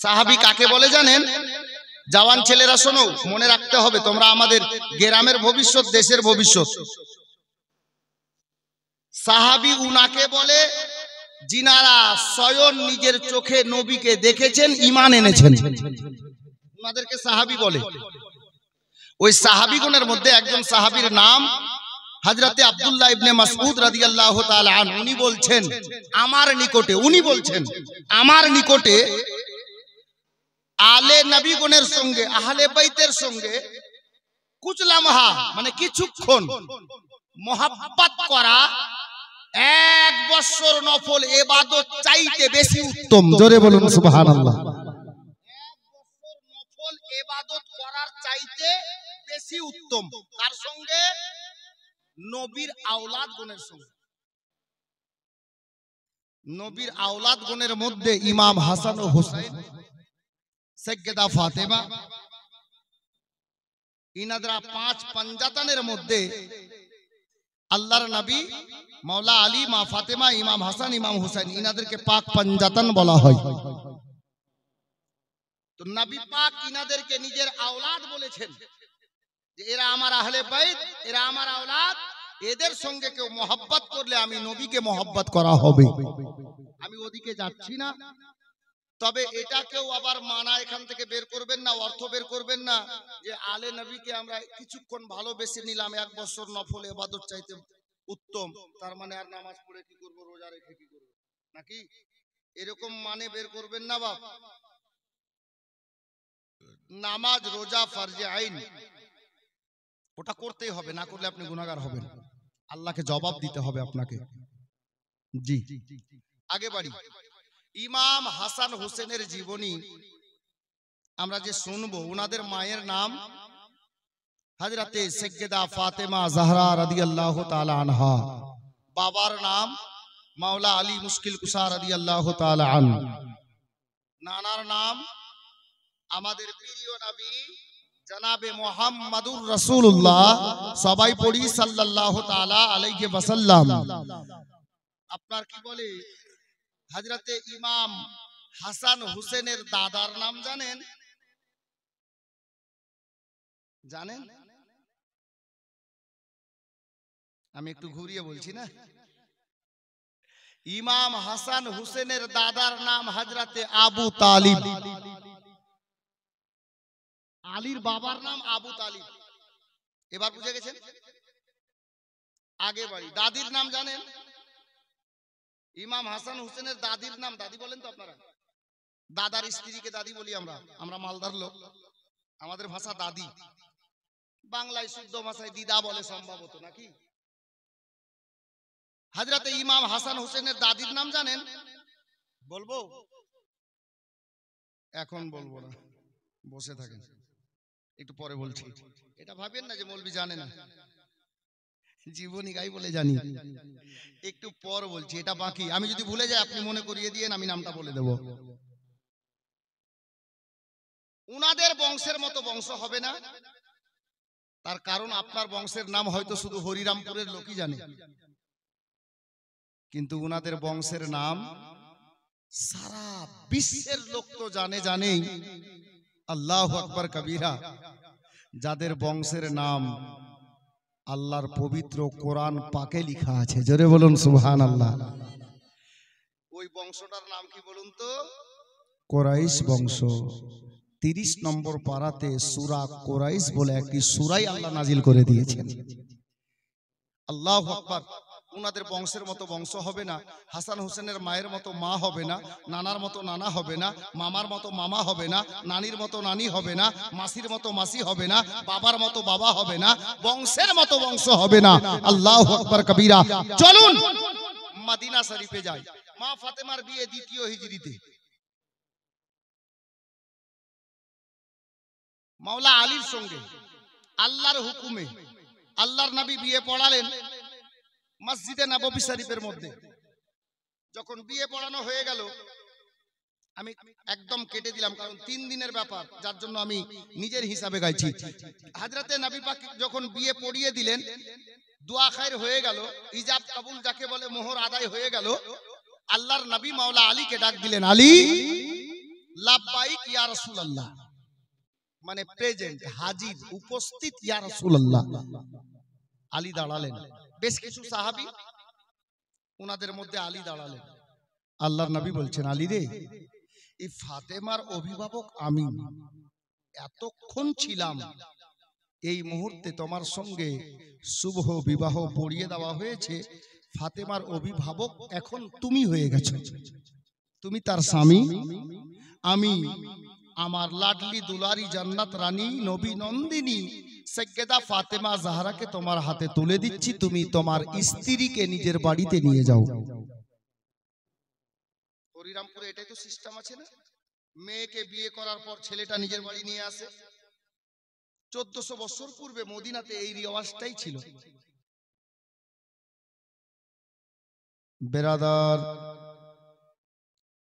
সাহাবী কাকে বলে জানেন? জওয়ান ছেলেরা শোনো, মনে রাখতে হবে, তোমরা আমাদের গ্রামের ভবিষ্যৎ, দেশের ভবিষ্যৎ। সাহাবী উনাকে বলে যিনারা স্বয়ং নিজের চোখে নবীকে দেখেছেন, ঈমান এনেছেন, উনাদেরকে সাহাবী বলে। ওই সাহাবীগণের মধ্যে একজন সাহাবীর নাম হযরতে আব্দুল্লাহ ইবনে মাসউদ রাদিয়াল্লাহু তাআলা আনহু। উনি বলছেন আমার নিকটে আলে নবীগণের সঙ্গে, আহলে বাইতের সঙ্গে কুছ লামহা মানে কিছুক্ষণ মোহাব্বত করা 1 বছর নফল ইবাদত চাইতে বেশি উত্তম। জোরে বলুন সুবহানাল্লাহ। 1 বছর নফল ইবাদত করার চাইতে বেশি উত্তম। তার সঙ্গে নবীর আওলাদ গণের সঙ্গে। নবীর আওলাদ গণের মধ্যে ইমাম হাসান ও হুসাইন, সাইয়্যিদা ফাতেমা, ইনাদরা 5 পাঞ্জাতানের মধ্যে আল্লাহর নবী, মাওলা আলী, মা ফাতেমা, ইমাম হাসান, ইমাম হুসাইন, ইনাদেরকে পাক পাঞ্জাতান বলা হয়। তো নবী পাক ইনাদেরকে নিজের আওলাদ বলেছেন যে এরা আমার আহলে বাইত, এরা আমার আওলাদ, এদের সঙ্গে কেউ মোহাব্বত করলে আমি নবীকে মোহাব্বত করা হবে। আমি ওদিকে যাচ্ছি না, তবে এটা কেউ আবার মানা এখান থেকে বের করবেন না, অর্থ বের করবেন না যে আলে নবীকে আমরা কিছুক্ষণ ভালোবেসে নিলাম 1 বছর নফল ইবাদত চাইতে উত্তম, তার মানে আর নামাজ পড়ে কি করব, রোজা রেখে কি করব, নাকি এরকম মানে বের করবেন না বাপ। নামাজ, রোজা ফরজে আইন, ওটা করতেই হবে, না করলে আপনি গুনাহগার হবেন, আল্লাহকে জবাব দিতে হবে আপনাকে। জি, আগে বাড়ি। ইমাম হাসান হোসেনের জীবনী আমরা যে শুনবো, ওনাদের মায়ের নাম হযরতে সাইয়্যিদা ফাতেমা জাহরা রাদিয়াল্লাহু তাআলা আনহা, বাবার নাম মাওলা আলী মুশকিল কুশা রাদিয়াল্লাহু তাআলা আনহু, নানার নাম আমাদের প্রিয় নবী জনাবে মুহাম্মাদুর রাসূলুল্লাহ, সবাই পড়ি সাল্লাল্লাহু তাআলা আলাইহি ওয়াসাল্লাম। আপনার কি বলে হযরতে ইমাম হাসান হোসেনের দাদার নাম জানেন? জানেন? আমি একটু ঘুরিয়ে বলছি না। ইমাম হাসান হোসেনের দাদার নাম হযরতে আবু তালিব। আলীর বাবার নাম আবু তালিব। এবার বুঝে গেছেন? আগে বাড়ি। দাদির নাম জানেন? ইমাম হাসান হোসেনের দাদির নাম, দাদি বলেন তো আপনারা? দাদার স্ত্রীকে দাদি বলি আমরা মালদার লোক, আমাদের ভাষা দাদি, বাংলায় শুদ্ধ ভাষায় দিদা বলে সম্ভবত, নাকি? হযরতে ইমাম হাসান হোসেনের দাদির নাম জানেন? বলবো? এখন বলবো না, বসে থাকেন, একটু পরে বলছি। এটা ভাবেন না যে মৌলবি জানে না, জীবনী গাই বলে জানি, একটু পর বলছি, এটা বাকি। আমি যদি ভুলে যাই আপনি মনে করিয়ে দিয়েন, আমি নামটা বলে দেব। উনাদের বংশের মতো বংশ হবে না, তার কারণ আপনার বংশের নাম হয়তো শুধু হরিরামপুরের লোকই জানে, কিন্তু উনাদের বংশের নাম সারা বিশ্বের লোক তো জানেই। আল্লাহু আকবার কবীরা। যাদের বংশের নাম আল্লাহর পবিত্র কোরআন পাকে লেখা আছে, জোরে বলুন সুবহানাল্লাহ। ওই বংশটার নাম কি বলুন তো? কুরাইশ বংশ। 30 নম্বর পারাতে সূরা কুরাইশ বলে একটি সূরাই আল্লাহ নাজিল করে দিয়েছেন। আল্লাহু আকবার। উনাদের বংশের মতো বংশ হবে না, হাসান হোসেনের মায়ের মতো মা হবে না, নানার মতো নানা হবে না, মামার মতো মামা হবে না, নানির মতো নানি হবে না, মাসির মতো মাসি হবে না, বাবার মতো বাবা হবে না, বংশের মতো বংশ হবে না। আল্লাহু আকবার কবীরা। চলুন মদিনা শরীফে যাই। মা ফাতেমার বিয়ে 2য় হিজরিতে, মাওলা আলীর সঙ্গে আল্লাহর হুকুমে আল্লাহর নবী বিয়ে পড়ালেন মসজিদে নববী শরীফের মধ্যে। যখন বিয়ে পড়ানো হয়ে গেল, আমি একদম কেটে দিলাম, কারণ 3 দিনের ব্যাপার, যার জন্য আমি নিজের হিসাবে গাইছি। হযরতে নবী পাক যখন বিয়ে পড়িয়ে দিলেন, দোয়া খায়ের হয়ে গেল, ইজাব কবুল যাকে বলে মোহর আদায় হয়ে গেল, আল্লাহর নবী মাওলা আলীকে ডাক দিলেন, আলী লাব্বাইক ইয়া রাসূলুল্লাহ, মানে প্রেজেন্ট, হাজির, উপস্থিত, ইয়া রাসূলুল্লাহ। আলী দাঁড়ালেন, বেশ কিছু সাহাবী, ওনাদের মধ্যে আলী দাঁড়ালেন। আল্লাহর নবী বলছেন, আলী রে, এই ফাতেমার অভিভাবক আমি, এতক্ষণ ছিলাম, এই মুহূর্তে তোমার সঙ্গে শুভ বিবাহ পড়িয়ে দেওয়া হয়েছে, ফাতেমার অভিভাবক এখন তুমি হয়ে গেছো, তুমি তার স্বামী, আমি আমার লাডলি দুলারি জান্নাত রানী নবী নন্দিনী সৈয়দা ফাতেমা জাহরাকে তোমার হাতে তুলে দিচ্ছি, তুমি তোমার স্ত্রীকে নিজের বাড়িতে নিয়ে যাও। হরিরামপুরে এটাই তো সিস্টেম আছে না, মেয়েকে বিয়ে করার পর ছেলেটা নিজের বাড়ি নিয়ে আসে। 1400 বছর পূর্বে মদিনাতে এই রিওয়াজটাই ছিল। বেরাদার,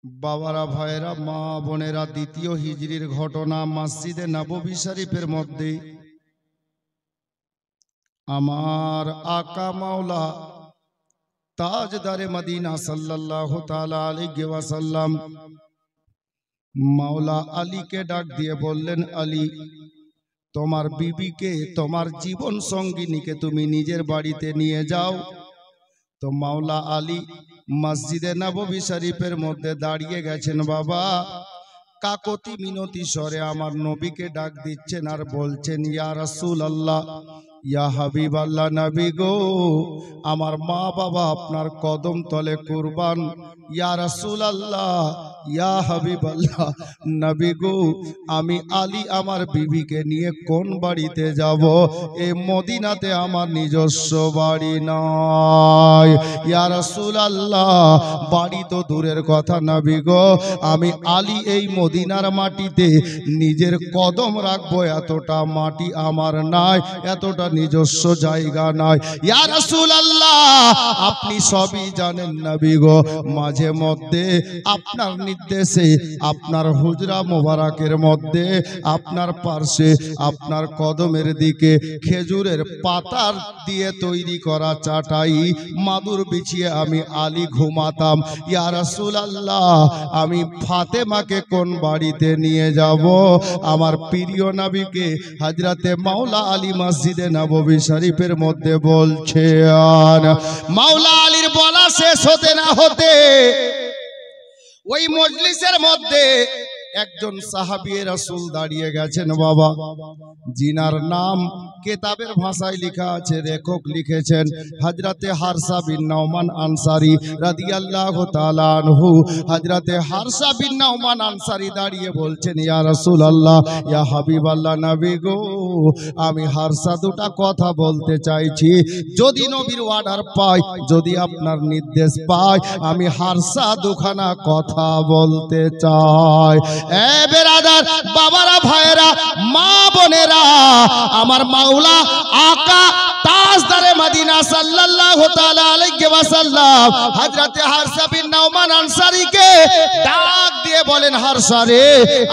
বাবারা, ভাইরা, মা বোনেরা, দ্বিতীয় হিজরির ঘটনা, মসজিদে নববী শরীফের মধ্যে আমার আকা মাওলা তাজদারে মদিনা সাল্লাল্লাহু তাআলা আলাইহি ওয়াসাল্লাম মাওলা আলীকে ডাক দিয়ে বললেন, আলী, তোমার বিবিকে, তোমার জীবন সঙ্গিনীকে তুমি নিজের বাড়িতে নিয়ে যাও। তো মাওলা আলী মসজিদে নববী শরীফের মধ্যে দাঁড়িয়ে গেছেন। বাবা, কাকতি মিনতি স্বরে আমার নবীকে ডাক দিচ্ছেন আর বলছেন, ইয়া রাসূলুল্লাহ, ইয়া হাবিবাল্লাহ, নবী গো, আমার মা বাবা আপনার কদম তলে কুরবান। ইয়া রাসূলুল্লাহ, ইয়া হাবিবাল্লাহ, নবী গো, আমি আলী আমার বিবিকে নিয়ে কোন বাড়িতে যাব? এই মদিনাতে আমার নিজস্ব বাড়ি নয়। ইয়া রাসূলুল্লাহ, বাড়ি তো দূরের কথা, নবী গো, আমি আলী এই মদিনার মাটিতে নিজের কদম রাখবো, এতটা মাটি আমার নাই, এতটা নিজস্ব জায়গা নাই। ইয়া রাসূলুল্লাহ, আপনি সবই জানেন নবী গো, মাঝে মধ্যে আপনার নির্দেশে আপনার হুজরা মোবারকের মধ্যে আপনার পার্শ্বে আপনার কদমের দিকে খেজুরের পাতার দিয়ে তৈরি করা চাটাই মাদুর বিছিয়ে আমি আলী ঘুমাতাম। ইয়া রাসূলুল্লাহ, আমি ফাতেমাকে কোন বাড়িতে নিয়ে যাব? আমার প্রিয় নবীকে হযরতে মাওলা আলী মসজিদে নববী শরীফের মধ্যে বলছেন। মাওলা আলীর বলা শেষ হতে না হতে ওই মজলিসের মধ্যে একজন সাহাবী রাসূল দাঁড়িয়ে গেছেন। বাবা, জিনার নাম কিতাবের ভাষায় লেখা আছে, লেখক লিখেছেন হযরতে হারসা বিন নওমান আনসারী রাদিয়াল্লাহু তাআলা আনহু। হযরতে হারসা বিন নওমান আনসারী দাঁড়িয়ে বলছেন, ইয়া রাসূলুল্লাহ, ইয়া হাবিবাল্লাহ, নবী গো, আমি হারসা দুটা কথা বলতে চাইছি, যদি নবীর অর্ডার পাই, যদি আপনার নির্দেশ পাই, আমি হারসা দুখানা কথা বলতে চাই। এ বেরাদার, বাবারা, ভাইরা, মা বোনেরা, আমার মাওলা আকা তাজদারে মদিনা সাল্লাল্লাহু তাআলা আলাইহি ওয়াসাল্লাম হযরতে হারসা বিন নওমান আনসারীকে ডাক দিয়ে বলেন, হারসা রে,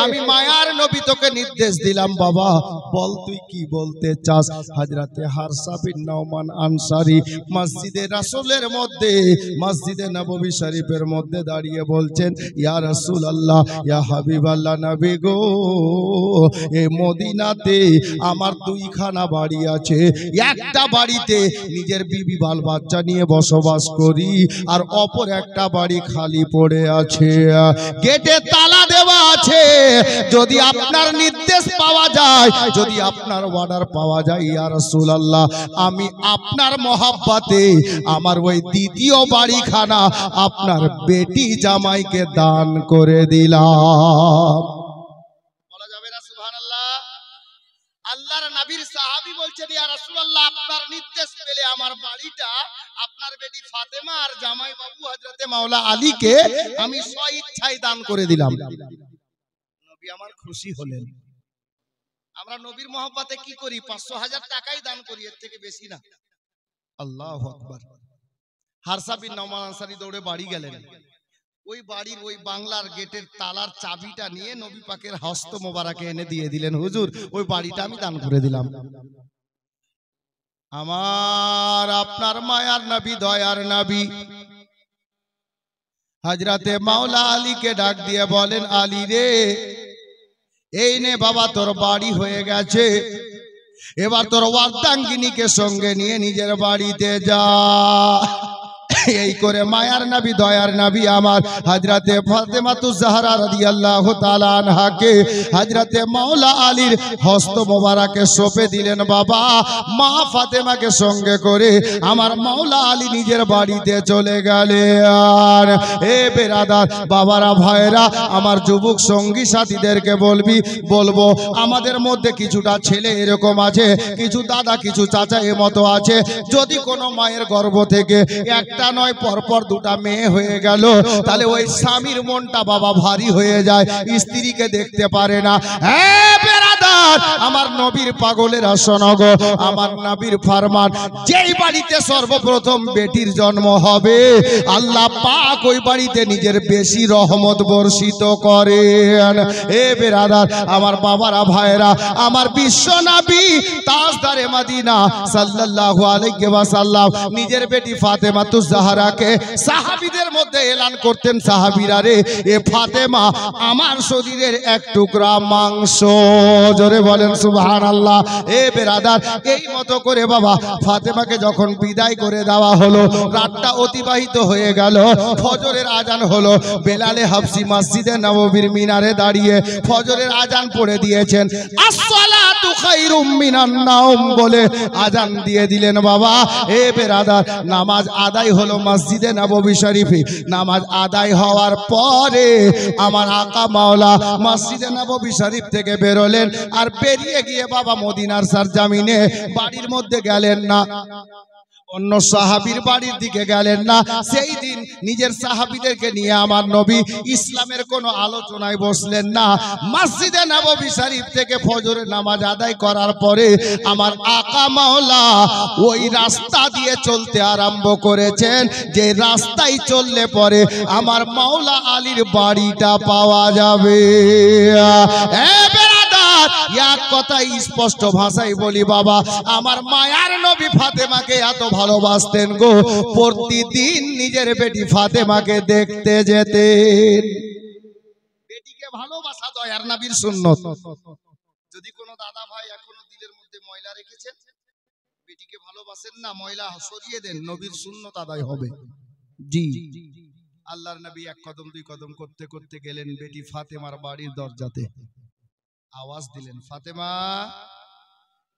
আমি মায়ার নবী তোকে নির্দেশ দিলাম, বাবা বল তুই কি বলতে চাস? হযরতে হারসা বিন নওমান আনসারী মসজিদে রাসূলের মধ্যে, মসজিদে নববী শরীফের মধ্যে দাঁড়িয়ে বলছেন, ইয়া রাসূলুল্লাহ, ইয়া হাবিবাল্লাহ, নবী গো, এই মদিনাতে আমার দুইখানা বাড়ি আছে। একটা বাড়িতে নিজের বিবি বাল বাচ্চা নিয়ে বসবাস করি, আর অপর একটা বাড়ি খালি পড়ে আছে, গেটে তালা দেওয়া আছে। যদি আপনার নির্দেশ পাওয়া যায়, যদি আপনার অর্ডার পাওয়া যায়, ইয়া রাসূলুল্লাহ, আমি আপনার মহব্বতে আমার ওই দ্বিতীয় বাড়িখানা আপনার বেটি জামাইকে দান করে দিলাম। বলা যাবে না সুবহানাল্লাহ? আল্লাহর নবীর সাহাবী বলছেন, ইয়া রাসূলুল্লাহ, আপনার নির্দেশ পেলে আমার বাড়িটা আপনার বেটি ফাতেমা আর জামাই বাবু হযরতে মাওলা আলীকে আমি স্বইচ্ছায় দান করে দিলাম। নবী আমার খুশি হলেন। আমরা নবীর মহব্বতে কি করি? 500,000 টাকাই দান করি, এর থেকে বেশি না। আল্লাহু আকবার। হারসা বিন নওমান আনসারী দৌড়ে বাড়ি গেলেন। ওই বাড়ির ওই বাংলার গেটের তালার চাবিটা নিয়ে নবী পাকের হস্ত মোবারকে এনে দিয়ে দিলেন, হুজুর ওই বাড়িটা আমি দান করে দিলাম। আমার আপনার মায়ার নবী, দয়ার নবী হযরতে মাওলা আলীকে ডাক দিয়ে বলেন, আলী রে, এই নে বাবা তোর বাড়ি হয়ে গেছে, এবার তোর অর্ধাঙ্গিনীকে সঙ্গে নিয়ে নিজের বাড়িতে যা। এই করে মায়ার নবী দয়ার নবী আমার হযরতে ফাতেমাতুজ জাহরা রাদিয়াল্লাহু তাআলা আনহাকে হযরতে মাওলা আলীর হস্ত মোবারকে সঁপে দিলেন। বাবা মা ফাতেমাকে সঙ্গে করে আমার মাওলা আলী নিজের বাড়িতে চলে গেলেন। এ বেরাদার বাবারা ভাইরা, আমার যুবক সঙ্গী সাথীদেরকে বলবো আমাদের মধ্যে কিছুটা ছেলে এরকম আছে, কিছু দাদা কিছু চাচা এ মতো আছে, যদি কোনো মায়ের গর্ভ থেকে একটা নয় পরপর দুটা মেয়ে হয়ে গেল, তাহলে ওই স্বামীর মনটা বাবা ভারী হয়ে যায়, স্ত্রীকে দেখতে পারে না। হ্যাঁ বেরাদার, আমার নবীর পাগলেরা শোনো গো, আমার নবীর ফরমান, যেই বাড়িতে সর্বপ্রথম বেটির জন্ম হবে আল্লাহ পাক ওই বাড়িতে নিজের বেশি রহমত বর্ষিত করেন। এ বেরাদার আমার বাবারা ভাইরা, আমার বিশ্ব নবী তাজদারে মদিনা সাল্লাল্লাহু আলাইহি ওয়াসাল্লাম নিজের বেটি ফাতেমাতুজ জাহরাকে সাহাবীদের মধ্যে এলান করতেন, সাহাবীরা রে, এ ফাতেমা আমার শরীরের এক টুকরা মাংস। জোরে বলেন সুবহানাল্লাহ। এ বেরাদার, এই মতো করে বাবা ফাতেমাকে যখন বিদায় করে দেওয়া হলো, রাতটা অতিবাহিত হয়ে গেল, ফজরের আজান হলো। বেলালে হাবসি মসজিদে নববীর মিনারে দাঁড়িয়ে ফজরের আজান পড়ে দিয়েছেন। আসসালাতু খায়রুম মিনান নাওম বলে আজান দিয়ে দিলেন। বাবা এ বেরাদার, নামাজ আদায় হলো মসজিদে নববী শরীফে। নামাজ আদায় হওয়ার পরে আমার আকা মাওলা মসজিদে নববী শরীফ থেকে বেরোলেন, আর বেরিয়ে গিয়ে বাবা মদিনার সরজমিনে বাড়ির মধ্যে গেলেন না, অন্য সাহাবীর বাড়ির দিকে গেলেন না। সেই দিন নিজের সাহাবীদেরকে নিয়ে আমার নবী ইসলামের কোনো আলোচনায় বসলেন না। মসজিদে নববী শরীফ থেকে ফজরের নামাজ আদায় করার পরে আমার আকা মাওলা ওই রাস্তা দিয়ে চলতে আরম্ভ করেছেন, যে রাস্তায় চললে পরে আমার মাওলা আলীর বাড়িটা পাওয়া যাবে। এক কথাই স্পষ্ট ভাষায় বলি বাবা, আমার মায়ার নবী ফাতেমাকে এত ভালোবাসতেন গো, প্রতিদিন নিজের বেটি ফাতেমাকে দেখতে যেতেন। বেটিকে ভালোবাসা দয়ার নবীর সুন্নত। যদি কোনো দাদা ভাই এখনো দিলের মধ্যে ময়লা রেখেছেন, বেটিকে ভালোবাসেন না, ময়লা সরিয়ে দেন, নবীর সুন্নত আদায় হবে। জি, আল্লাহর নবী এক কদম দুই কদম করতে করতে গেলেন বেটি ফাতেমার বাড়ির দরজাতে। আওয়াজ দিলেন, ফাতেমা।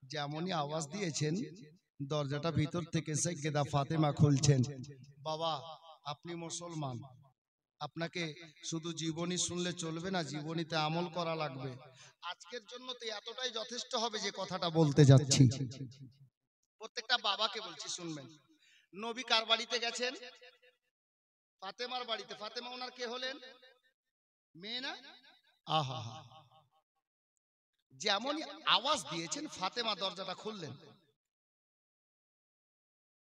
যেমনই আওয়াজ দিয়েছেন দরজাটা ভিতর থেকে সাইয়েদা ফাতেমা খুলছেন। বাবা আপনি মুসলমান, আপনাকে শুধু জীবনী শুনলে চলবে না, জীবনীতে আমল করা লাগবে। আজকের জন্য তো এতটাই যথেষ্ট হবে যে কথাটা বলতে যাচ্ছি। প্রত্যেকটা বাবাকে বলছি শুনবেন। নবী কার বাড়িতে গেছেন? ফাতেমার বাড়িতে। ফাতেমা ওনার কে হলেন? মেয়ে না? আহা, যেমনই আওয়াজ দিয়েছেন ফাতেমা দরজাটা খুললেন।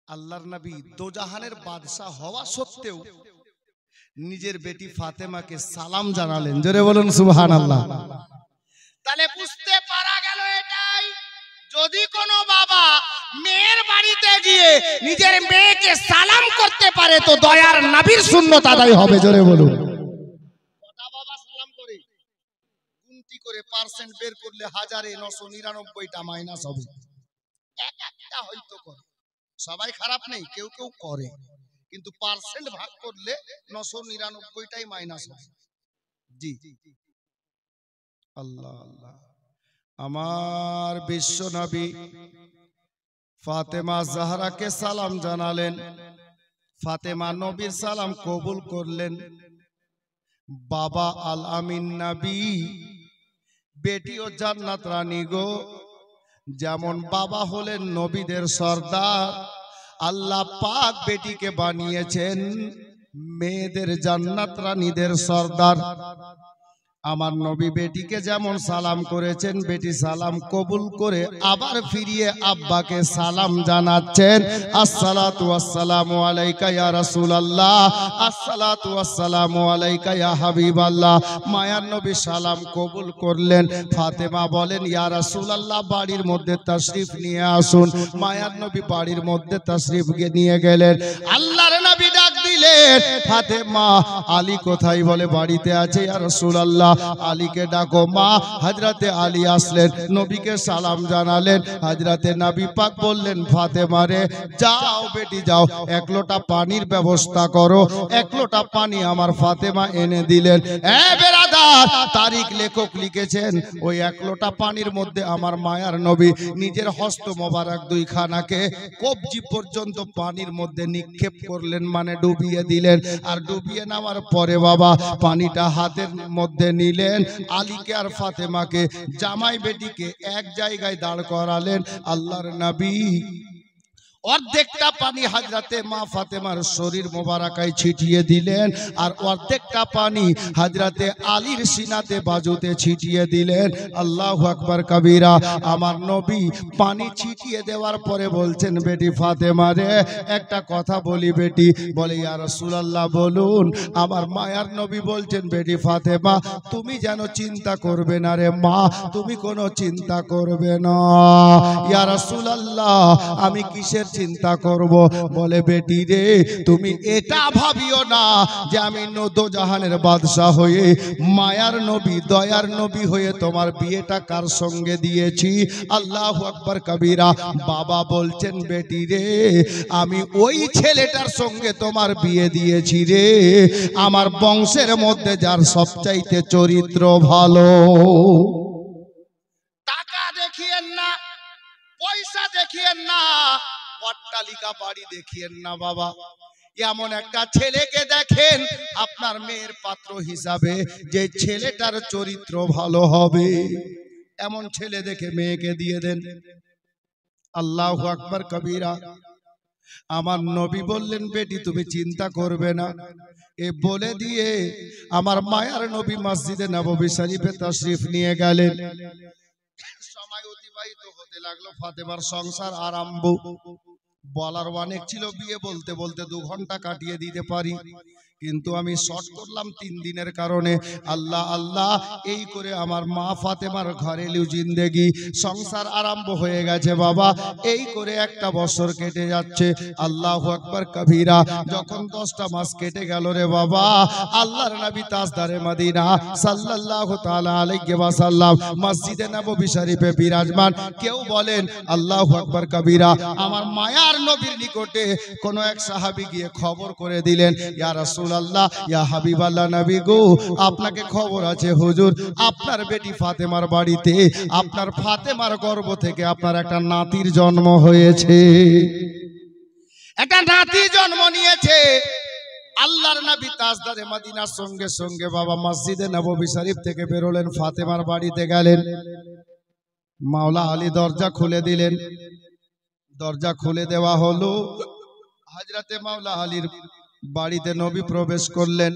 আল্লাহর নবী দোজাহানের বাদশা হওয়া সত্ত্বেও নিজের বেটি ফাতেমাকে সালাম জানালেন। জোরে বলুন সুবহানাল্লাহ। তাহলে বুঝতে পারা গেল এটাই, যদি কোনো বাবা মেয়ের বাড়িতে গিয়ে নিজের মেয়েকে সালাম করতে পারে তো দয়ার নবীর সুন্নত আদায় হবে। জোরে বলুন। কটা বাবা সালাম করে? গুনতি করে পার্সেন্ট বের করলে 1999টা মাইনাস হবে। একটা হয়তো করে, সবাই খারাপ নেই, কেউ কেউ করে, কিন্তু পার্সেন্ট ভাগ করলে 999টাই মাইনাস হবে। জি আল্লাহ আল্লাহ। আমার বিশ্ব নবী ফাতেমা জাহরাকে সালাম জানালেন। ফাতেমা নবীর সালাম কবুল করলেন। বাবা আল আমিন নবী বেটিও জান্নাত রানী গো। যেমন বাবা হলেন নবীদের সর্দার, আল্লাহ পাক বেটিকে বানিয়েছেন মেয়েদের জান্নাত রানীদের সর্দার। আমার নবী বেটিকে যেমন সালাম করেছেন, বেটি সালাম কবুল করে আবার ফিরিয়ে আব্বাকে সালাম জানাচ্ছেন। আসসালাতু ওয়াসসালামু আলাইকা ইয়া রাসূলুল্লাহ, আসসালাতু ওয়াসসালামু আলাইকা ইয়া হাবিবাল্লাহ। মায়ার নবী সালাম কবুল করলেন। ফাতেমা বলেন, ইয়া রাসূলুল্লাহ বাড়ির মধ্যে তাশরিফ নিয়ে আসুন। মায়ার নবী বাড়ির মধ্যে তাশরিফ নিয়ে গেলেন। আল্লাহর নবী ডাক দিলেন, দিলেন, ফাতেমা আলী কোথায়? বলে বাড়িতে আছে। ইয়া রাসূলুল্লাহ, আলীকে ডাকো। মা হযরতে আলী আসলেন, নবীকে সালাম জানালেন। হযরতে নবী পাক বললেন, ফাতেমা রে, যাও বেটি যাও, এক লোটা পানির ব্যবস্থা করো। এক লোটা পানি আমার ফাতেমা এনে দিলেন। এ বেরাদার, তারিখ লেখক লিখেছেন, ওই এক লোটা পানির মধ্যে আমার মায়ার নবী নিজের হস্ত মোবারক দুইখানাকে কবজি পর্যন্ত পানির মধ্যে নিক্ষেপ করলেন, মানে ডুবিয়ে দিলেন। আর ডুবিয়ে নেওয়ার পরে বাবা পানিটা হাতের মধ্যে নিলেন। আলীকে আর ফাতেমাকে, জামাই বেটিকে এক জায়গায় দাঁড় করালেন। আল্লাহর নবী অর্ধেকটা পানি হযরতে মা ফাতেমার শরীর মোবারকায় ছিটিয়ে দিলেন, আর অর্ধেকটা পানি হযরতে আলীর সিনাতে বাজুতে ছিটিয়ে দিলেন। আল্লাহু আকবার কবীরা। আমার নবী পানি ছিটিয়ে দেওয়ার পরে বলছেন, বেটি ফাতেমা রে, একটা কথা বলি বেটি। বলে, ইয়া রাসূলুল্লাহ বলুন। আমার মায়ার নবী বলছেন, বেটি ফাতেমা, তুমি যেন চিন্তা করবে না রে মা, তুমি কোনো চিন্তা করবে না। ইয়া রাসূলুল্লাহ, আমি কিসের চিন্তা করব? বলে, বেটি রে, তুমি এটা ভাবিও না যে আমি দোজাহানের বাদশা হয়ে, মায়ার নবী, দয়ার নবী হয়ে তোমার বিয়েটা কার সঙ্গে দিয়েছি। আল্লাহু আকবার কবীরা। বাবা বলছেন, বেটি রে, আমি ওই ছেলেটার সঙ্গে তোমার বিয়ে দিয়েছি রে, আমার বংশের মধ্যে যার সবচাইতে চরিত্র ভালো। টাকা দেখিয়েন না, পয়সা দেখিয়েন না, অট্টালিকা বাড়ি দেখিয়েন না বাবা, এমন একটা ছেলেকে দেখেন আপনার মেয়ের পাত্র হিসাবে, যে ছেলেটার চরিত্র ভালো হবে, এমন ছেলে দেখে মেয়েকে দিয়ে দেন। আল্লাহু আকবার কবীরা। আমার নবী বললেন, বেটি তুমি চিন্তা করবে না। এ বলে দিয়ে আমার মায়ার নবী মসজিদে নববী শরীফে তাশরীফ নিয়ে গেলেন। সময় অতিবাহিত হতে লাগলো, ফাতেমার সংসার আরম্ভ। বলার অনেক ছিল, বিয়ে বলতে বলতে 2 ঘন্টা কাটিয়ে দিতে পারি, কিন্তু আমি শর্ট করলাম 3 দিনের কারণে। আল্লাহ আল্লাহ এই করে আমার মা ফাতেমার ঘরে জিন্দেগি, সংসার আরম্ভ হয়ে গেছে বাবা। এই করে 1টা বছর কেটে যাচ্ছে। আল্লাহু আকবার কবীরা। যখন 10টা মাস কেটে গেল রে বাবা, আল্লাহর নবী তাজদারে মদিনা সাল্লাল্লাহু তাআলা আলাইহি ওয়াসাল্লাম মসজিদে নববী শরীফে বিরাজমান। কেউ বলেন আল্লাহু আকবার কবীরা। আমার মায়ার নবীর নিকটে কোন এক সাহাবী গিয়ে খবর করে দিলেন, ইয়া রাসূলুল্লাহ, ইয়া হাবিবাল্লাহ নবী গো, আপনাকে খবর আছে হুজুর, আপনার বেটি ফাতেমার বাড়িতে, আপনার ফাতেমার গর্ভ থেকে আপনার একটা নাতির জন্ম হয়েছে, একটা নাতি জন্ম নিয়েছে। আল্লাহর নবী তাজদারে মদিনার সঙ্গে সঙ্গে বাবা মসজিদে নববী শরীফ থেকে বেরোলেন, ফাতেমার বাড়িতে গেলেন। মাওলা আলী দরজা খুলে দিলেন। দরজা খুলে দেওয়া হলো, হযরতে মাওলা আলীর বাড়িতে নবী প্রবেশ করলেন।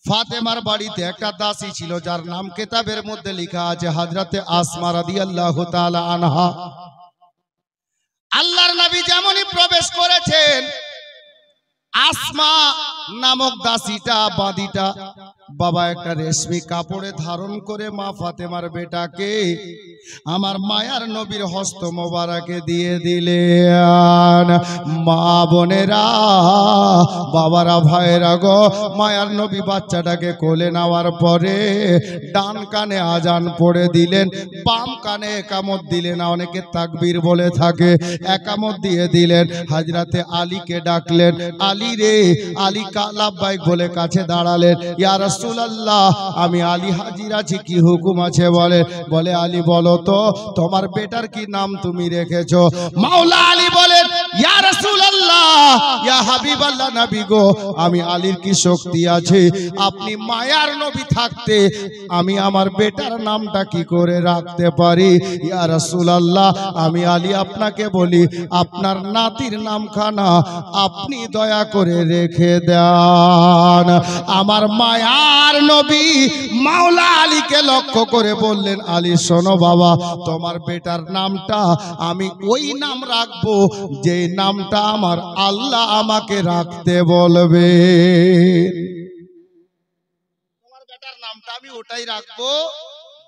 ফাতেমার বাড়িতে একটা দাসী ছিল, যার নাম কিতাবের মধ্যে লেখা আছে হযরতে আসমা রাদিয়াল্লাহু তাআলা আনহা। আল্লাহর নবী যেমনই প্রবেশ করেছেন, আসমা নামক দাসীটা, বাঁদিটা বাবা একটা রেশমি কাপড়ে ধারণ করে মা ফাতেমার বেটাকে আমার মায়ার নবীর হস্ত মোবারকে দিয়ে দিলেন। মা বোনেরা, বাবারা, ভাইরা গো, মায়ার নবী বাচ্চাটাকে কোলে নেওয়ার পরে ডান কানে আজান পড়ে দিলেন, বাম কানে একামত দিলেন। অনেকে তাকবীর বলে থাকে, একামত দিয়ে দিলেন। হযরতে আলীকে ডাকলেন, আলী রে, আলী লাব্বাইক বলে কাছে দাঁড়ালেন। ইয়া রাসূলুল্লাহ, আমি আলী হাজির আছি, কি হুকুম আছে বলে। বলে, আলী বলো তো, তোমার বেটার কি নাম তুমি রেখেছো? মাওলা আলী বলেন, ইয়া রাসূলুল্লাহ, ইয়া হাবিবাল্লাহ নবী গো, আমি আলীর কি শক্তি আছে, আপনি মায়ার নবী থাকতে আমি আমার বেটার নামটা কি করে রাখতে পারি? ইয়া রাসূলুল্লাহ, আমি আলী আপনাকে বলি, আপনার নাতির নামখানা আপনি দয়া করে রেখে দেন। আমার মায়ার নবী মাওলা আলীকে লক্ষ্য করে বললেন, আলী শোনো বাবা, তোমার বেটার নামটা আমি ওই নাম রাখবো যে নামটা আমার আল্লাহ আমাকে রাখতে বলবে। তোমার বেটার নামটা আমি ওটাই রাখবো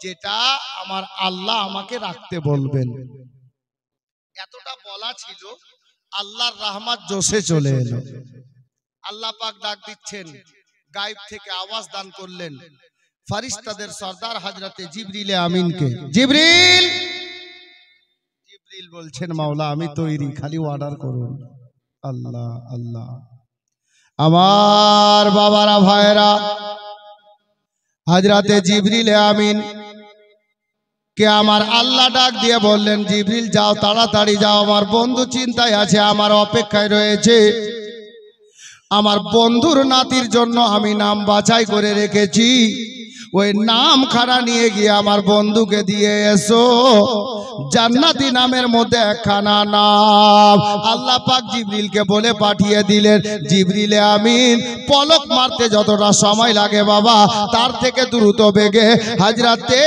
যেটা আমার আল্লাহ আমাকে রাখতে বলবেন। এতটা বলা ছিল, আল্লাহর রহমত জোশে চলে এলো। আল্লাহ পাক ডাক দিচ্ছেন, গায়েব থেকে আওয়াজ দান করলেন ফেরেশতাদের সরদার হযরতে জিবরিল আমিনকে। জিবরিল, জিবরিল বলছেন মাওলা আমি তৈরি, খালি অর্ডার করুন। আল্লাহ আল্লাহ। আমার বাবারা ভাইরা, হযরতে জিবরিল আমিন কে আমার আল্লাহ ডাক দিয়ে বললেন, জিবরিল যাও, তাড়াতাড়ি যাও, আমার বন্ধু চিন্তায় আছে, আমার অপেক্ষায় রয়েছে। আমার বন্ধুর নাতির জন্য আমি নাম বাছাই করে রেখেছি, ওই নাম খানা নিয়ে গিয়ে আমার বন্ধুকে দিয়ে এসো। জান্নাতি নামের মধ্যে একখানা নাম। আল্লাহ পাক জিবরিলকে বলে পাঠিয়ে দিলেন, জিবরিল আমিন পলক মারতে যতটা সময় লাগে বাবা, তার থেকে দ্রুত বেগে হযরতে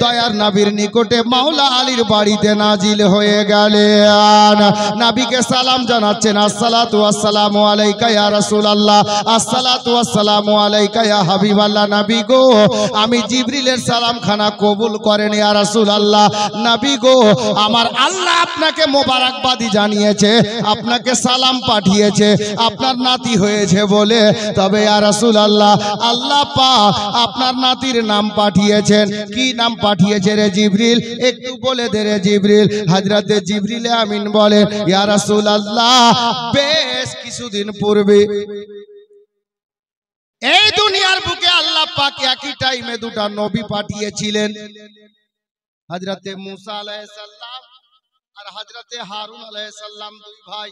দয়ার নবীর নিকটে মাওলা আলীর বাড়িতে নাজিল হয়ে গেলেন। নবীকে সালাম জানাচ্ছেন, আসসালাতু ওয়াসসালামু আলাইকা ইয়া রাসূলুল্লাহ, আসসালাতু ওয়াসসালামু আলাইকা ইয়া হাবিবাল্লাহ। নবী গো, আমি জিবরিলের সালাম খানা কবুল করেন ইয়া রাসূলুল্লাহ। নবী গো, আমার আল্লাহ আপনাকে মোবারকবাদি জানিয়েছে, আপনাকে সালাম পাঠিয়েছে, আপনার নাতি হয়েছে বলে। তবে ইয়া রাসূলুল্লাহ, আল্লাহ পাক আপনার নাতির নাম পাঠিয়েছেন। কি নাম পাঠিয়েছে রে জিবরিল? একটু বলে দে রে জিবরিল। হযরতে জিবরিল আমিন বলে, ইয়া রাসূলুল্লাহ, বেশ কিছুদিন পূর্বে এই দুনিয়ার বুকে আল্লাহ পাক একই টাইমে দুটা নবী পাঠিয়েছিলেন, হযরতে মুসা আলাইহিস সালাম আর হযরতে হারুন আলাইহিস সালাম, দুই ভাই।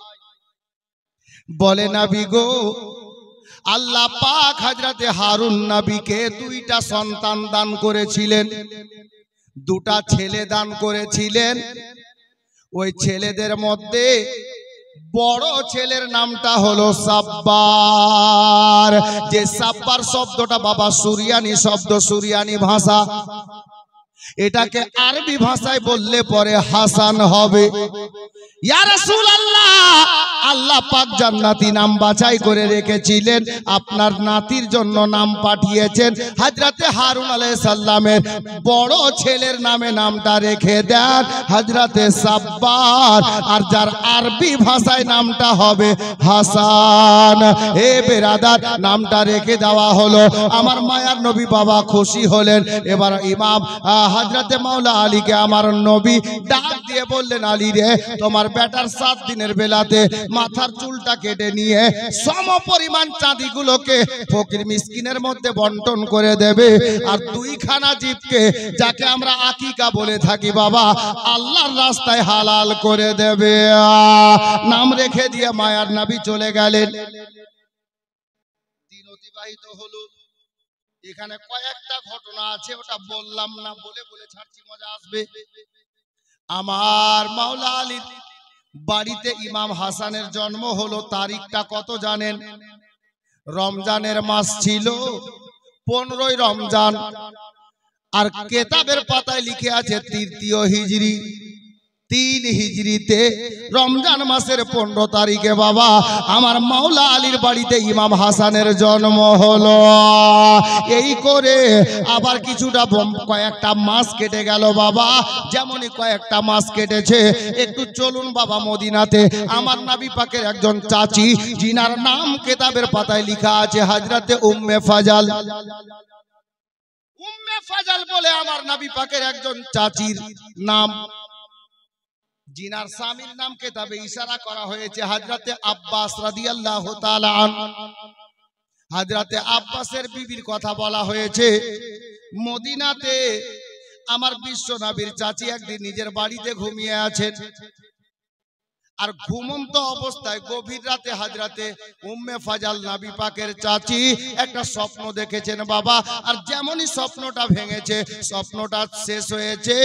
বলে নবী গো, আল্লাহ পাক হযরতে হারুন নবীকে দুইটা সন্তান দান করেছিলেন, দুটা ছেলে দান করেছিলেন। ওই ছেলেদের মধ্যে বড় ছেলের নামটা হলো সাব্বার। যে সাব্বার শব্দটা বাবা সুরিয়ানি শব্দ, সুরিয়ানি ভাষা। এটাকে আরবি ভাষায় বললে পরে হাসান হবে। ইয়া রাসূলুল্লাহ, আল্লাহ পাক জান্নাতি নাম বাছাই করে রেখেছিলেন, আপনার নাতির জন্য নাম পাঠিয়েছেন। হযরতে হারুন আলাইহিস সালামের বড় ছেলের নামে নামটা রেখে দেন হযরতে সাব্বার, আর যার আরবি ভাষায় নামটা হবে হাসান। এ বেরাদার, নামটা রেখে দেওয়া হলো। আমার মায়ার নবী বাবা খুশি হলেন। এবার ইমাম হযরতে মাওলা আলীকে আমার নবী ডাক দিয়ে বললেন, আলী রে, তোমার বেটার 7 দিনের বেলাতে মাথার চুলটা কেটে নিয়ে সম পরিমাণ চাঁদিগুলোকে ফকির মিসকিনের মধ্যে বন্টন করে দেবে। আর 2খানা জীবকে, যাকে আমরা আকিকা বলে থাকি বাবা, আল্লাহর রাস্তায় হালাল করে দেবে। নাম রেখে দিয়ে মায়ার নবী চলে গেলেন। দিন অতিবাহিত হলো। এখানে কয়েকটা ঘটনা আছে, ওটা বললাম না, বলে বলে ছাড়ছি, মজা আসবে। আমার মাওলা আলীর বাড়িতে ইমাম হাসানের জন্ম হলো। তারিখটা কত জানেন? রমজানের মাস ছিল 15ই রমজান, আর কেতাবের পাতায় লিখে আছে 3য় হিজরি। 3 হিজরিতে রমজান মাসের 15 তারিখে বাবা আমার মাওলা আলীর বাড়িতে ইমাম হাসানের জন্ম হলো। এই করে আবার কিছুটা কয়েকটা মাস কেটে গেল বাবা। যেমনই কয়েকটা মাস কেটেছে, একটু চলুন বাবা মদিনাতে। আমার নবী পাকের একজন চাচি, জিনার নাম কেতাবের পাতায় লেখা আছে হযরতে উম্মে ফাজাল। উম্মে ফাজাল বলে আমার নবী পাকের একজন চাচির নাম, জিনার স্বামীর নাম কেতাবে ইশারা করা হয়েছে হযরতে আব্বাস রাদিয়াল্লাহু তাআলা আনহু। হযরতে আব্বাসের বিবির কথা বলা হয়েছে। মদিনাতে আমার বিশ্ব নবীর চাচি একদিন নিজের বাড়িতে ঘুমিয়ে আছেন, আর ঘুমন্ত অবস্থায় গভীর রাতে হযরতে উম্মে ফাজাল নবী পাকের চাচি একটা স্বপ্ন দেখেছেন বাবা। আর যেমনই স্বপ্নটা ভেঙেছে, স্বপ্নটা শেষ হয়েছে,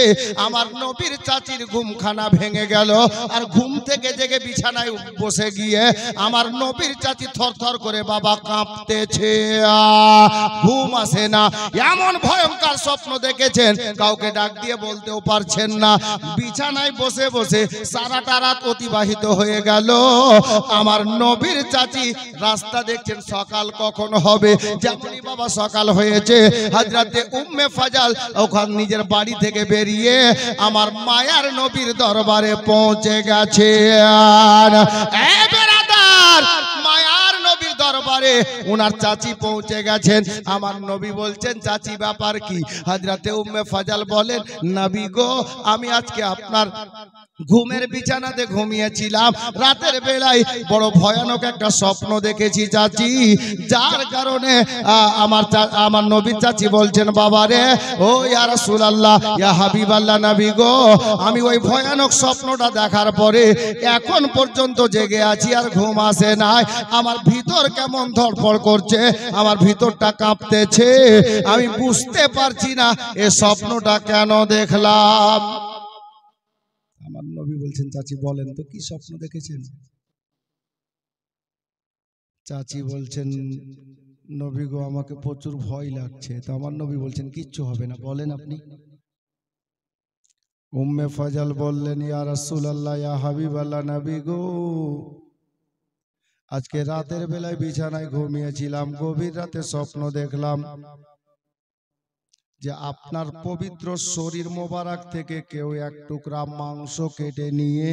আমার নবীর চাচির ঘুমখানা ভেঙে গেল। আর ঘুম থেকে জেগে বিছানায় বসে গিয়ে আমার নবীর চাচি থরথর করে বাবা কাঁপতেছে, ঘুম আসে না। এমন ভয়ঙ্কর স্বপ্ন দেখেছেন, কাউকে ডাক দিয়ে বলতেও পারছেন না। বিছানায় বসে বসে সারাটা রাত অতিবাহিত হয়ে গেল। আমার নবীর চাচি রাস্তা দেখছেন সকাল কখন হবে। যেমনই বাবা সকাল হয়েছে, হযরতে উম্মে ফাজাল ওখান নিজের বাড়ি থেকে বেরিয়ে আমার মায়ার নবীর দরবারে পৌঁছে গেছে। মায়ার নবীর দরবার বাবারে ওনার চাচি পৌঁছে গেছেন। আমার নবী বলছেন চাচি ব্যাপার কি? হযরতে উম্মে ফাজাল বলেন নবী গো আমি আজকে আপনার ঘুমের বিছানাতে ঘুমিয়েছিলাম, রাতের বেলায় বড় ভয়ানক একটা স্বপ্ন দেখেছি চাচি, যার কারণে আমার নবীর চাচি বলছেন বাবারে ও ইয়া রাসূলুল্লাহ ইয়া হাবিবাল্লাহ নবী গো আমি ওই ভয়ানক স্বপ্নটা দেখার পরে এখন পর্যন্ত জেগে আছি আর ঘুম আসে নাই। আমার ভিতর কেমন ধড়ফড় করছে, আমার ভিতরটা কাঁপতেছে, আমি বুঝতে পারছি না এ স্বপ্নটা কেন দেখলাম। আমার নবী বলছেন চাচি বলেন তো কি স্বপ্ন দেখেছেন? চাচি বলছেন নবী গো আমাকে প্রচুর ভয় লাগছে। তো আমার নবী বলছেন কিচ্ছু হবে না, বলেন আপনি। উম্মে ফাজাল বললেন ইয়া রাসূলুল্লাহ ইয়া হাবিবাল্লাহ নবী গো আজকে রাতের বেলায় বিছানায় ঘুমিয়েছিলাম, গভীর রাতে স্বপ্ন দেখলাম যে আপনার পবিত্র শরীর মোবারক থেকে কেউ এক টুকরা মাংস কেটে নিয়ে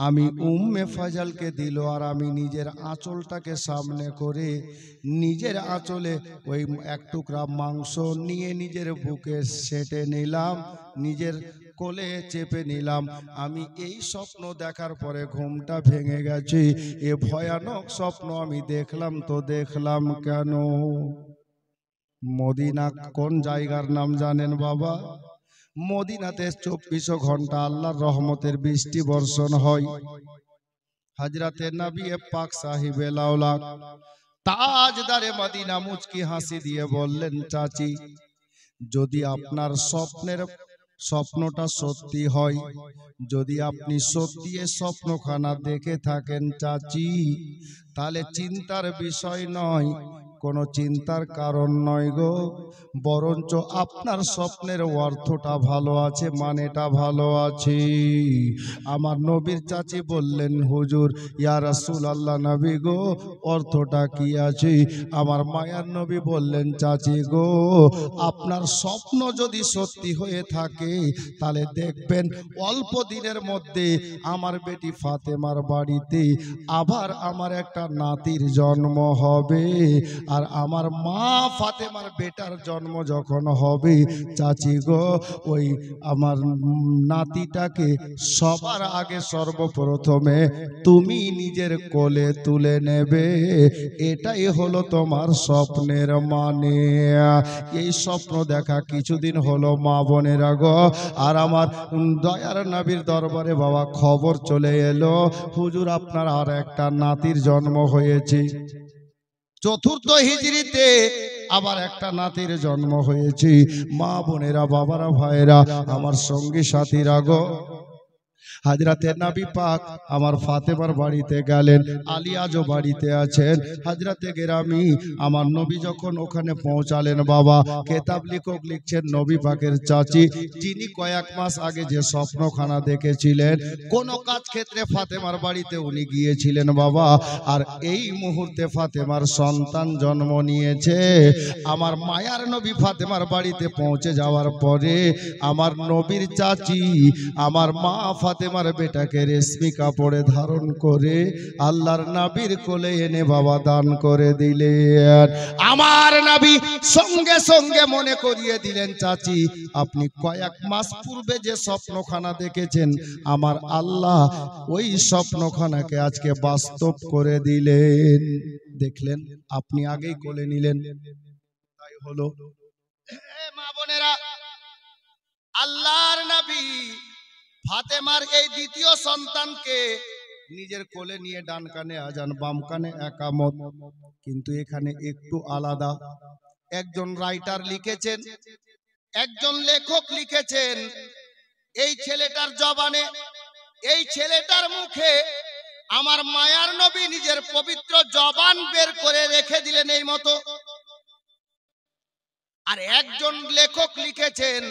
আমি উম্মে ফাজালকে দিল, আর আমি নিজের আঁচলটাকে সামনে করে নিজের আঁচলে ওই এক টুকরা মাংস নিয়ে নিজের বুকে সেটে নিলাম, নিজের কোলে চেপে নিলাম। আমি এই স্বপ্ন দেখার পরে ঘুমটা ভেঙে গেছে। এ ভয়ানক স্বপ্ন আমি দেখলাম তো দেখলাম কেন? মদিনা কোন জায়গার নাম জানেন বাবা? মদিনাতে 24 ঘন্টা আল্লাহর রহমতের বৃষ্টি বর্ষণ হয়। হযরতে নবী পাক সাহিবে লাউলাক তাজদারে মদিনা মুচকি হাসি দিয়ে বললেন চাচি যদি আপনার স্বপ্নটা সত্যি হয়, যদি আপনি সত্যি এ স্বপ্নখানা দেখে থাকেন চাচি, তাহলে চিন্তার বিষয় নয়, কোনো চিন্তার কারণ নয় গো, বরঞ্চ আপনার স্বপ্নের অর্থটা ভালো আছে, মানেটা ভালো আছে। আমার নবীর চাচি বললেন হুজুর ইয়া রাসূলুল্লাহ নবী গো অর্থটা কি আছে? আমার মায়ার নবী বললেন চাচি গো আপনার স্বপ্ন যদি সত্যি হয়ে থাকে তাহলে দেখবেন অল্প দিনের মধ্যে আমার বেটি ফাতেমার বাড়িতে আবার আমার একটা নাতির জন্ম হবে, আর আমার মা ফাতেমার বেটার জন্ম যখন হবে চাচি গো ওই আমার নাতিটাকে সবার আগে সর্বপ্রথমে তুমি নিজের কোলে তুলে নেবে, এটাই হলো তোমার স্বপ্নের মানে। এই স্বপ্ন দেখা কিছুদিন হলো মা বোনেরা গো, আর আমার দয়ার নবীর দরবারে বাবা খবর চলে এলো হুজুর আপনার আর একটা নাতির জন্ম হয়েছে। চতুর্থ হিজরিতে আবার একটা নাতির জন্ম হয়েছে। মা বোনেরা বাবারা ভাইরা আমার সঙ্গী সাথীরা গো, হযরতে নবী পাক আমার ফাতেমার বাড়িতে গেলেন, আলী আজও বাড়িতে আছেন। হযরতে গেরামি আমার নবী যখন ওখানে পৌঁছালেন বাবা, কিতাব লেখক লিখছেন নবী পাকের চাচি যিনি কয়েক মাস আগে যে স্বপ্নখানা দেখেছিলেন, কোন কাজ ক্ষেত্রে ফাতেমার বাড়িতে উনি গিয়েছিলেন বাবা, আর এই মুহূর্তে ফাতেমার সন্তান জন্ম নিয়েছে। আমার মায়ার নবী ফাতেমার বাড়িতে পৌঁছে যাওয়ার পরে আমার নবীর চাচি আমার মা ফাতেমার বেটাকে রেশমি কাপড়ে ধারণ করে আল্লাহর নবীর কোলে এনে বাবা দান করে দিলেন। আমার নবী সঙ্গে সঙ্গে মনে করিয়ে দিলেন চাচি আপনি কয়েক মাস পূর্বে যে স্বপ্নখানা দেখেছেন আমার আল্লাহ ওই স্বপ্নখানাকে আজকে বাস্তব করে দিলেন। দেখলেন আপনি আগেই কোলে নিলেন, তাই হলো। মা বোনেরা আল্লাহর নবী ফাতেমার এই দ্বিতীয় সন্তানকে নিজের কোলে নিয়ে ডান কানে আজান বাম কানে একামত, কিন্তু এখানে একটু আলাদা। একজন রাইটার লিখেছেন, একজন লেখক লিখেছেন এই ছেলেটার জবানে, এই ছেলেটার মুখে আমার মায়ার নবী নিজের পবিত্র জবান বের করে রেখে দিলেন এই মতো। আর একজন লেখক লিখেছেন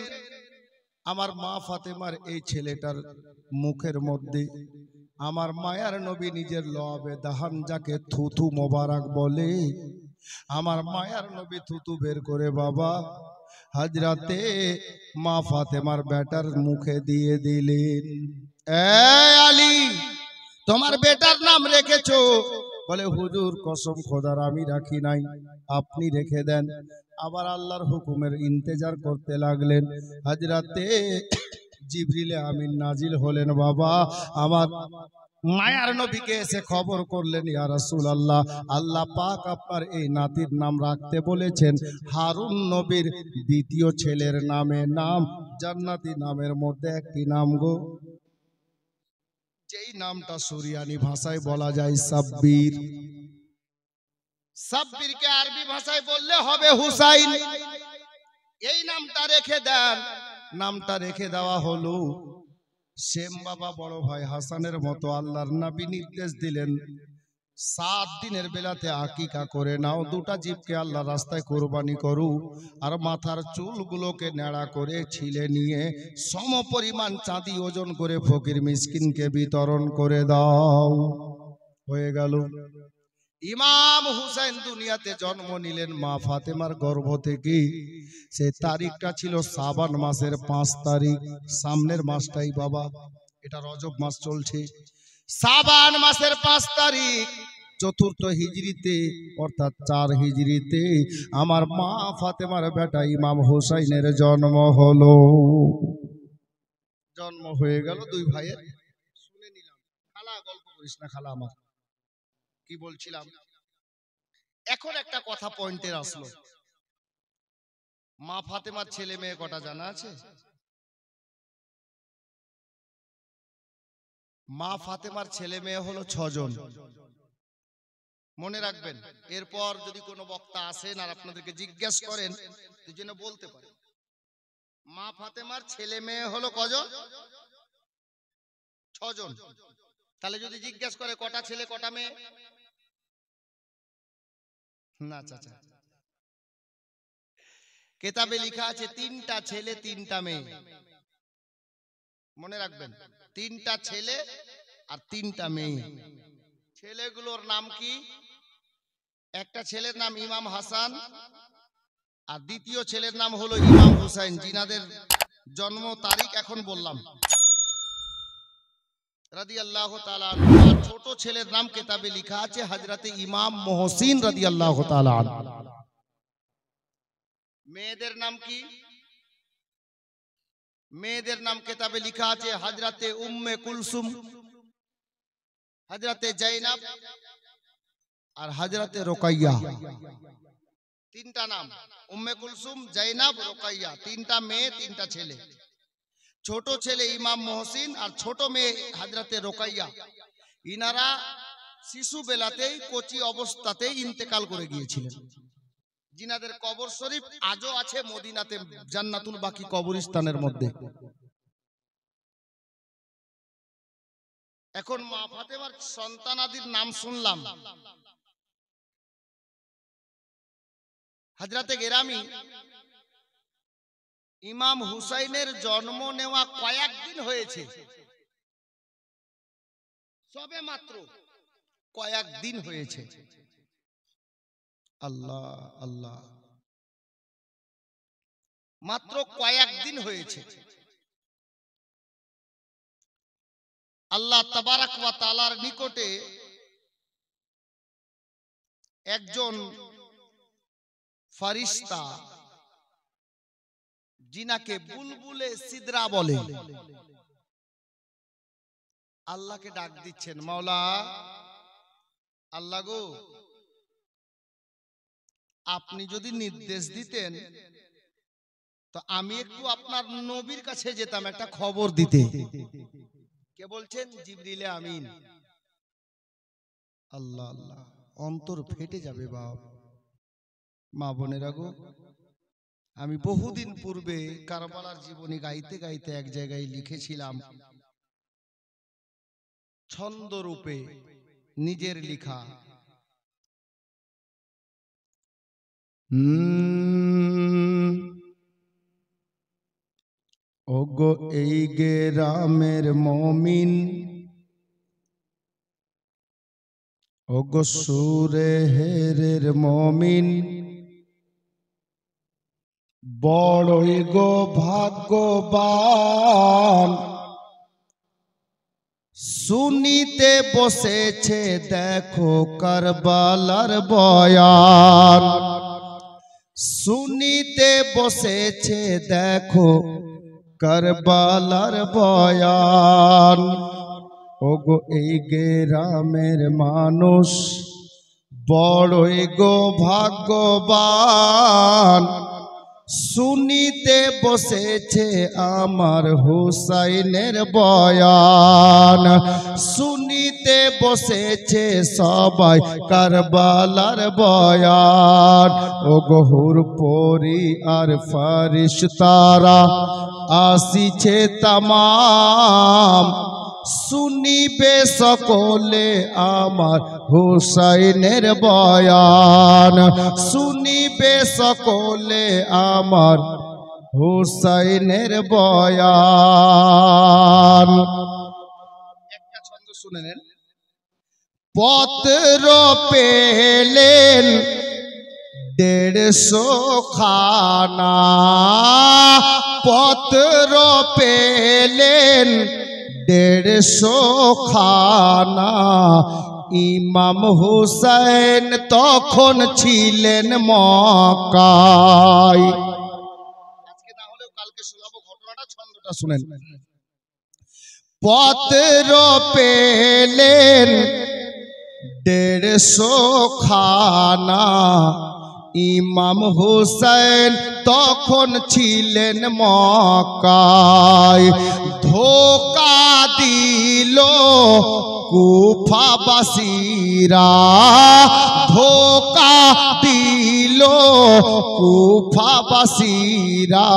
আমার মা ফাতেমার এই ছেলেটার মুখের মধ্যে আমার মায়ার নবী নিজের লবে দাহান যাকে থুথু মোবারক বলে, আমার মায়ার নবী থুতু বের করে বাবা হযরতে মা ফাতেমার বেটার মুখে দিয়ে দিলেন। এ আলী তোমার বেটার নাম রেখেছো বলে হুজুর কসম খোদার আমি রাখি নাই, আপনি রেখে দেন। আবার আল্লাহর হুকুমের ইন্তেজার করতে লাগলেন। হযরতে জিবরিল আমিন নাজিল হলেন। বাবা আমার মায়ার নবীকে এসে খবর করলেন, ইয়া রাসূলুল্লাহ, আল্লাহ পাক আপনার এই নাতির নাম রাখতে বলেছেন হারুন নবীর দ্বিতীয় ছেলের নামে নাম জান্নাতি নামের মধ্যে একটি নাম গো, যেই নামটা সুরিয়ানি ভাষায় বলা যায় সাব্বির। সাব্বিরকে আরবি ভাষায় বললে হবে হুসাইন। এই নামটা রেখে দেন। নামটা রেখে দেওয়া হলো। সেম বাবা বড় ভাই হাসানের মতো আল্লাহর নবী নির্দেশ দিলেন 7 দিনের বেলাতে আকিকা করে নাও, দুটা জীবকে আল্লাহ রাস্তায় কুরবানি করু, আর মাথার চুলগুলোকে নেড়া করে ছিলে নিয়ে সম পরিমাণ চাঁদি ওজন করে ফকির মিসকিনকে বিতরণ করে দাও। হয়ে গেল। ইমাম হুসাইন দুনিয়াতে জন্ম নিলেন মা ফাতেমার গর্ভ থেকে। সে তারিখটা ছিল শাবান মাসের 5 তারিখ। সামনের মাসটাই বাবা, এটা রজব মাস চলছে। শাবান মাসের 5 তারিখ চতুর্থ হিজরিতে অর্থাৎ 4 হিজরিতে আমার মা ফাতেমার বেটা ইমাম হুসাইনের জন্ম হলো। জন্ম হয়ে গেল দুই ভাইয়ের। শুনে নিলাম। খালা গল্প করিস না খালা আমার। কি বলছিলাম? এখন একটা কথা পয়েন্টের আসলো। মা ফাতেমার ছেলে মেয়ে কটা জানা আছে? মা ফাতেমার ছেলে মেয়ে হলো 6 জন। মনে রাখবেন, এরপর যদি কোনো বক্তা আসেন আর আপনাদেরকে জিজ্ঞেস করেন দুজনে বলতে পারেন। মা ফাতেমার ছেলে মেয়ে হলো কজন? 6 জন। তাহলে যদি জিজ্ঞেস করে কটা ছেলে কটা মেয়ে, না চাচা, কিতাবে লেখা আছে 3টা ছেলে 3টা মেয়ে। মনে রাখবেন, 3টা ছেলে আর 3টা মেয়ে। ছেলেগুলোর নাম কি? একটা ছেলের নাম ইমাম হাসান আর দ্বিতীয় ছেলের নাম হলো ইমাম হুসাইন, জিনাদের জন্ম তারিখ এখন বললাম রাদিয়াল্লাহু তাআলা আনহু। আর ছোট ছেলের নাম কিতাবে লেখা আছে হযরতে ইমাম মুহসিন রাদিয়াল্লাহু তাআলা আনহু। মেয়েদের নাম কি? মেয়েদের নাম কিতাবে লেখা আছে হযরতে উম্মে কুলসুম, হযরতে জাইনাব আর হযরতে রুকাইয়া। 3টা নাম, উম্মে কুলসুম, জাইনাব, রুকাইয়া। 3টা মেয়ে 3টা ছেলে। ছোট ছেলে ইমাম মুহসিন আর ছোট মেয়ে হযরতে রুকাইয়া। ইনারা শিশু বেলাতেই কচি অবস্থাতেই ইন্তেকাল করে গিয়েছিলেন। জিনাদের কবর শরীফ আজও আছে মদিনাতে জান্নাতুল বাকি কবরস্থানের মধ্যে। এখন মা ফাতেমার সন্তানাদির নাম শুনলাম। হযরতে গেরামি ইমাম হুসাইনের জন্ম নেওয়া কয়েকদিন হয়েছে, সবে মাত্র কয়েকদিন হয়েছে। আল্লাহ আল্লাহ, মাত্র কয়েকদিন হয়েছে। আল্লাহ তাবারাক ওয়া তাআলার নিকটে একজন ফেরেশতা, যিনাকে বুলবুলে সিদরা বলে, আল্লাহকে ডাক দিচ্ছেন, মাওলা আল্লাহ গো, আপনি যদি নির্দেশ দিতেন তো আমি একটু আপনার নবীর কাছে যেতাম একটা খবর দিতে। কে বলছেন? জিবরিল আমিন। আল্লাহ আল্লাহ, অন্তর ফেটে যাবে বাপ। মা বোনেরা গো, আমি বহুদিন পূর্বে কারবালার জীবনী গাইতে গাইতে এক জায়গায় লিখেছিলাম, ছন্দ রূপে নিজের লেখা, ওগো এই গ্রামের মমিন, ওগো সুরে হেরের মমিন, বড়ই গো ভাগ্যবান, শুনিতে বসেছে দেখো কারবালার বয়ান, শুনিতে বসেছে দেখো কারবালার বয়ান। ওগো এই গ্রামের মানুষ বড়ই গো ভাগ্যবান, শুনিতে বসেছে আমার হুসাইনের বয়ান, শুনিতে বসেছে সবাই কারবালার বয়ান। ওগো হুরপরি আর ফারিশতারা আসিছে তামাম, শুনিবে সকলে আমার হুসাইনের বয়ান, শুনিবে সকলে আমার হুসাইনের বয়ান। একটা ছন্দ শুনে নেন। পত্র পেলেন 150 খানা, পত্র পেলেন 150 খানা। ইমাম হুসাইন তখন ছিলেন মক্কায়। আজকে না হলেও কালকে শোনাবো ঘটনাটা, ছন্দটা শুনেন। পত্র পেলেন 150 খানা, ইমাম হুসাইন তখন ছিলেন মক্কায়। ধোকা দিল কুফাবাসীরা, ধোকা দিল কুফাবাসীরা।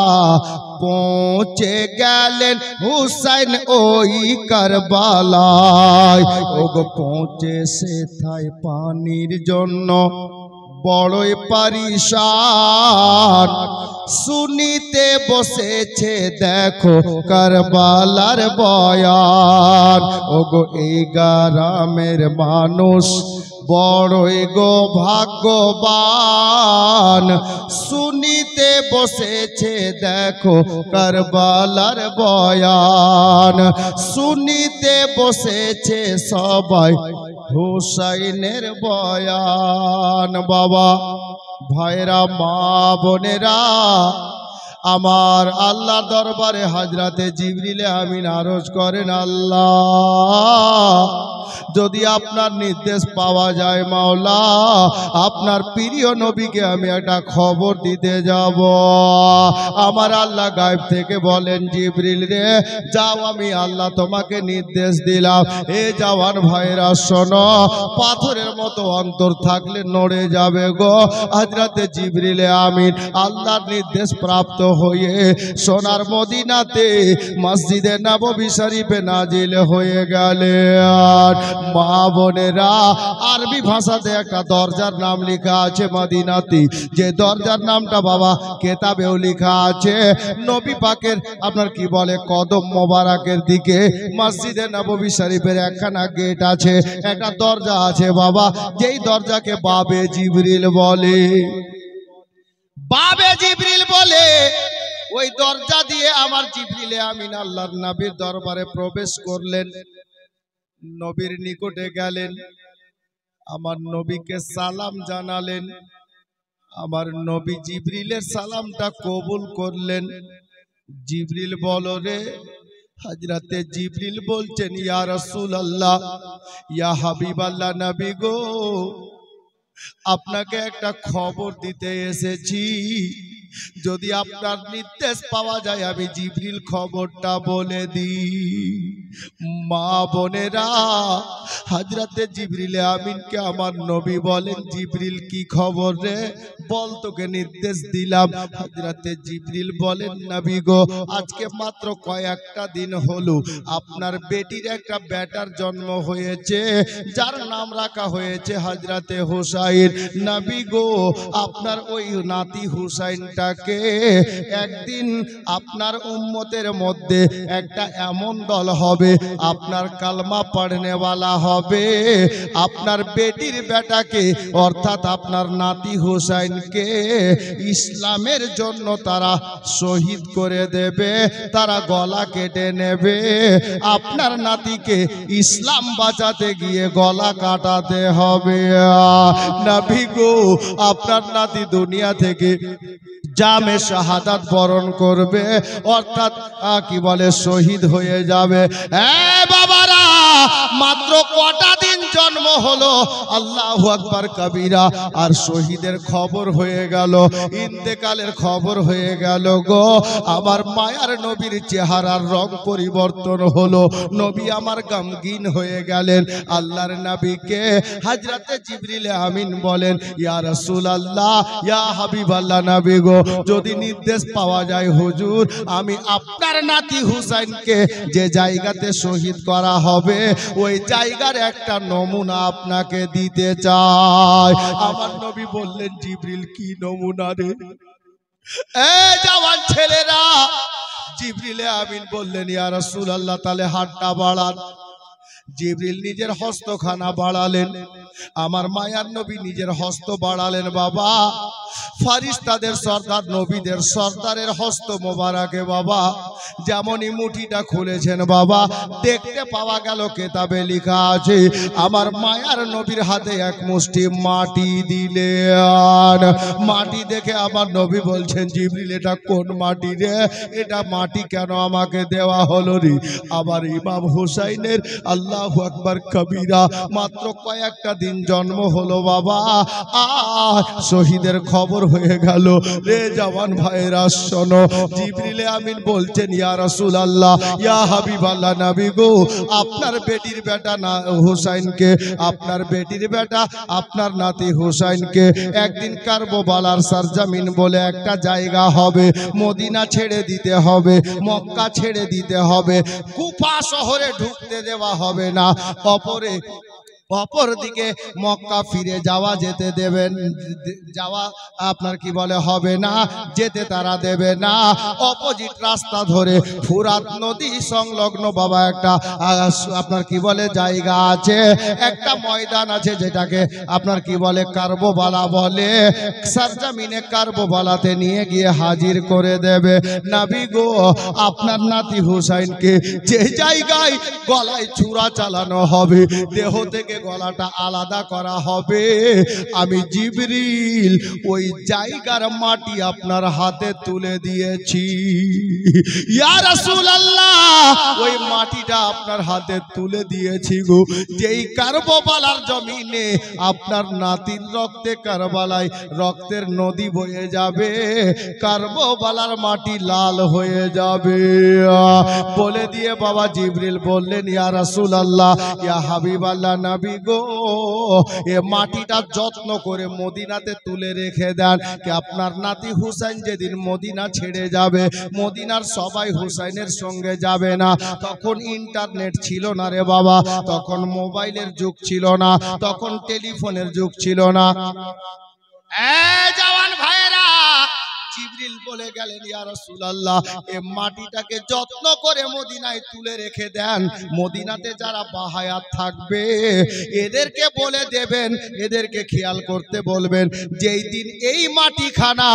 পৌঁছে গেলেন হুসাইন ওই কারবালায়। ওগো পৌঁছে সেথায় পানির জন্য বড়ই পারিশান, শুনিতে বসেছে দেখো কারবালার বয়ান। ওগো এই গ্রামের মানুষ বড়ই গো ভাগ্যবান, শুনিতে বসেছে দেখো কারবালার বয়ান, শুনিতে বসেছে সবাই হুসাইনের বয়ান। বাবা ভাইরা মা বোনেরা, আমার আল্লাহর দরবারে হযরতে জিবরিল আমিন আরজ করেন, আল্লাহ যদি আপনার নির্দেশ পাওয়া যায় মাওলা, আপনার প্রিয় নবীকে আমি একটা খবর দিতে যাব। আমার আল্লাহ গায়েব থেকে বলেন, জিবরিল রে যাও, আমি আল্লাহ তোমাকে নির্দেশ দিলাম। এ জওয়ান ভাইরা শোনো, পাথরের মতো অন্তর থাকলে নড়ে যাবে গো। হযরতে জিবরিল আমিন আল্লাহর নির্দেশ প্রাপ্ত হয়ে সোনার মদিনাতে মসজিদে নববী শরীফে নাজিল হয়ে গেলেন। মা বোনেরা, আরবি ভাষাতে একটা দরজার নাম লেখা আছে মদিনাতে, যে দরজার নামটা বাবা কেতাবেও লেখা আছে। নবী পাকের আপনার কি বলে কদম মোবারকের দিকে মসজিদে নববী শরীফের একখানা গেট আছে, একটা দরজা আছে বাবা, যেই দরজাকে বাবে জিবরিল বলে, বাবে জিবরিল বলে। ওই দরজা দিয়ে আমার জিবরিল আমিন আল্লাহর নবীর দরবারে প্রবেশ করলেন, নবীর নিকটে গেলেন, আমার নবীকে সালাম জানালেন। আমার নবী জিবরিলের সালামটা কবুল করলেন। জিবরিল বলো রে, হযরতে জিবরিল বলছেন, ইয়া রাসূলুল্লাহ, ইয়া হাবিবাল্লাহ, নবী গো আপনাকে একটা খবর দিতে এসেছি। যদি আপনার নির্দেশ পাওয়া যায় আমি জিবরিল খবরটা বলে দিই। মা বোনেরা, হযরতে জিবরিল আমিনকে আমার নবী বলেন, জিবরিল কি খবর রে, বল তোকে নির্দেশ দিলাম। হযরতে জিবরিল বলেন, নবী গো আজকে মাত্র কয়েকটা দিন হলো আপনার বেটির একটা বেটার জন্ম হয়েছে, যার নাম রাখা হয়েছে হযরতে হুসাইন। নবী গো আপনার ওই নাতি হুসাইনটা বেটাকে একদিন আপনার উম্মতের মধ্যে একটা এমন দল হবে, আপনার কালমা পড়নেওয়ালা হবে, আপনার বেটির বেটাকে অর্থাৎ আপনার নাতি হুসাইনকে ইসলামের জন্য তারা শহীদ করে দেবে, তারা গলা কেটে নেবে। আপনার নাতিকে ইসলাম বাঁচাতে গিয়ে গলা কাটাতে হবে। নবী গো, আপনার নাতি দুনিয়া থেকে জামে শাহাদাত বরণ করবে, অর্থাৎ কি বলে শহীদ হয়ে যাবে। বাবারা, মাত্র কটা দিন জন্ম হলো, আল্লাহু আকবার কবীরা, আর শহীদের খবর হয়ে গেল, ইন্তেকালের খবর হয়ে গেল গো। আমার মায়ার নবীর চেহারার রং পরিবর্তন হলো, নবী আমার গমগীন হয়ে গেলেন। আল্লাহর নবীকে হযরতে জিবরিল আমিন বলেন, ইয়া রাসূলুল্লাহ, ইয়া হাবিবাল্লাহ নবী গো, যদি নির্দেশ পাওয়া যায় হুজুর, আমি আপনার নাতি হুসাইনকে যে জায়গাতে শহীদ করা হবে ওই জায়গার একটা নমুনা আপনাকে দিতে চাই। আমার নবী বললেন, জিবরিল কি নমুনা রে? জওয়ান ছেলেরা, জিবরিল আমিন বললেন, ইয়া রাসূলুল্লাহ, তাহলে হাতটা বাড়ান। জিবরিল নিজের হস্তখানা বাড়ালেন, আমার মায়ার নবী নিজের হস্ত বাড়ালেন। বাবা, ফারিস্তাদের সর্দার, নবীদের সর্দারের হস্ত মোবারকে বাবা যেমনই মুঠিটা খুলেছেন বাবা, দেখতে পাওয়া গেল কেতাবে লেখা আছে, আমার মায়ার নবীর হাতে এক মুষ্টি মাটি দিলেন। মাটি দেখে আমার নবী বলছেন, জিবরিল এটা কোন মাটি রে? এটা মাটি কেন আমাকে দেওয়া হলো রে? আবার ইমাম হুসাইনের আল্লাহু আকবার কবীরা মাত্র কয়েকটা দিন জন্ম হলো বাবা, শহীদের খবর হয়ে গেল রে। জওয়ান ভাইরা শোনো, জিবরিল আমিন বলছেন, ইয়া রাসূলুল্লাহ, ইয়া হাবিবাল্লাহ নবী গো, আপনার বেটির বেটা না হুসাইনকে, আপনার বেটির বেটা আপনার নাতি হুসাইনকে একদিন কারবালার সরজমিন বলে একটা জায়গা হবে, মদিনা ছেড়ে দিতে হবে, মক্কা ছেড়ে দিতে হবে, কুফা শহরে ঢুকতে দেওয়া হবে না। অপর দিকে মক্কা ফিরে যাওয়া যেতে দেবেন, যাওয়া আপনার কি বলে হবে না, যেতে তারা দেবে না। অপোজিট রাস্তা ধরে ফুরাত নদী সংলগ্ন বাবা একটা আপনার কি বলে জায়গা আছে, একটা ময়দান আছে, যেটাকে আপনার কি বলে কারবালা বলে। সরজমিনে কারবালাতে নিয়ে গিয়ে হাজির করে দেবে। নবী গো, আপনার নাতি হুসাইনকে যে জায়গায় গলায় ছুরা চালানো হবে, দেহ থেকে গলাটা আলাদা করা হবে, আমি জিবরিল ওই জায়গার মাটি আপনার হাতে তুলে দিয়েছি। ইয়া রাসূলুল্লাহ, ওই মাটিটা আপনার হাতে তুলে দিয়েছি গো। যেই কারবালার জমিনে আপনার নাতির রক্তে কারবালায় রক্তের নদী বয়ে যাবে, কারবালার মাটি লাল হয়ে যাবে। বলে দিয়ে বাবা জিবরিল বললেন, ইয়া রাসূলুল্লাহ, ইয়া হাবিবাল্লাহ নবী গো, এ মাটিটা যত্ন করে মদিনাতে তুলে রেখে দেন, কি আপনার নাতি হুসাইন যেদিন মদিনা ছেড়ে যাবে, মদিনার সবাই হুসাইনের সঙ্গে যাবে না। তখন ইন্টারনেট ছিল না রে বাবা, তখন মোবাইলের যুগ ছিল না, তখন টেলিফোনের যুগ ছিল না। জওয়ান ভাইরা, জিবরিল বলে গেলেন, ইয়া রাসূলুল্লাহ, এই মাটিটাকে যত্ন করে মদিনায় তুলে রেখে দেন। মদিনাতে যারা বাহায়াত থাকবে এদেরকে বলে দেবেন, এদেরকে খেয়াল করতে বলবেন, যেই দিন এই মাটিখানা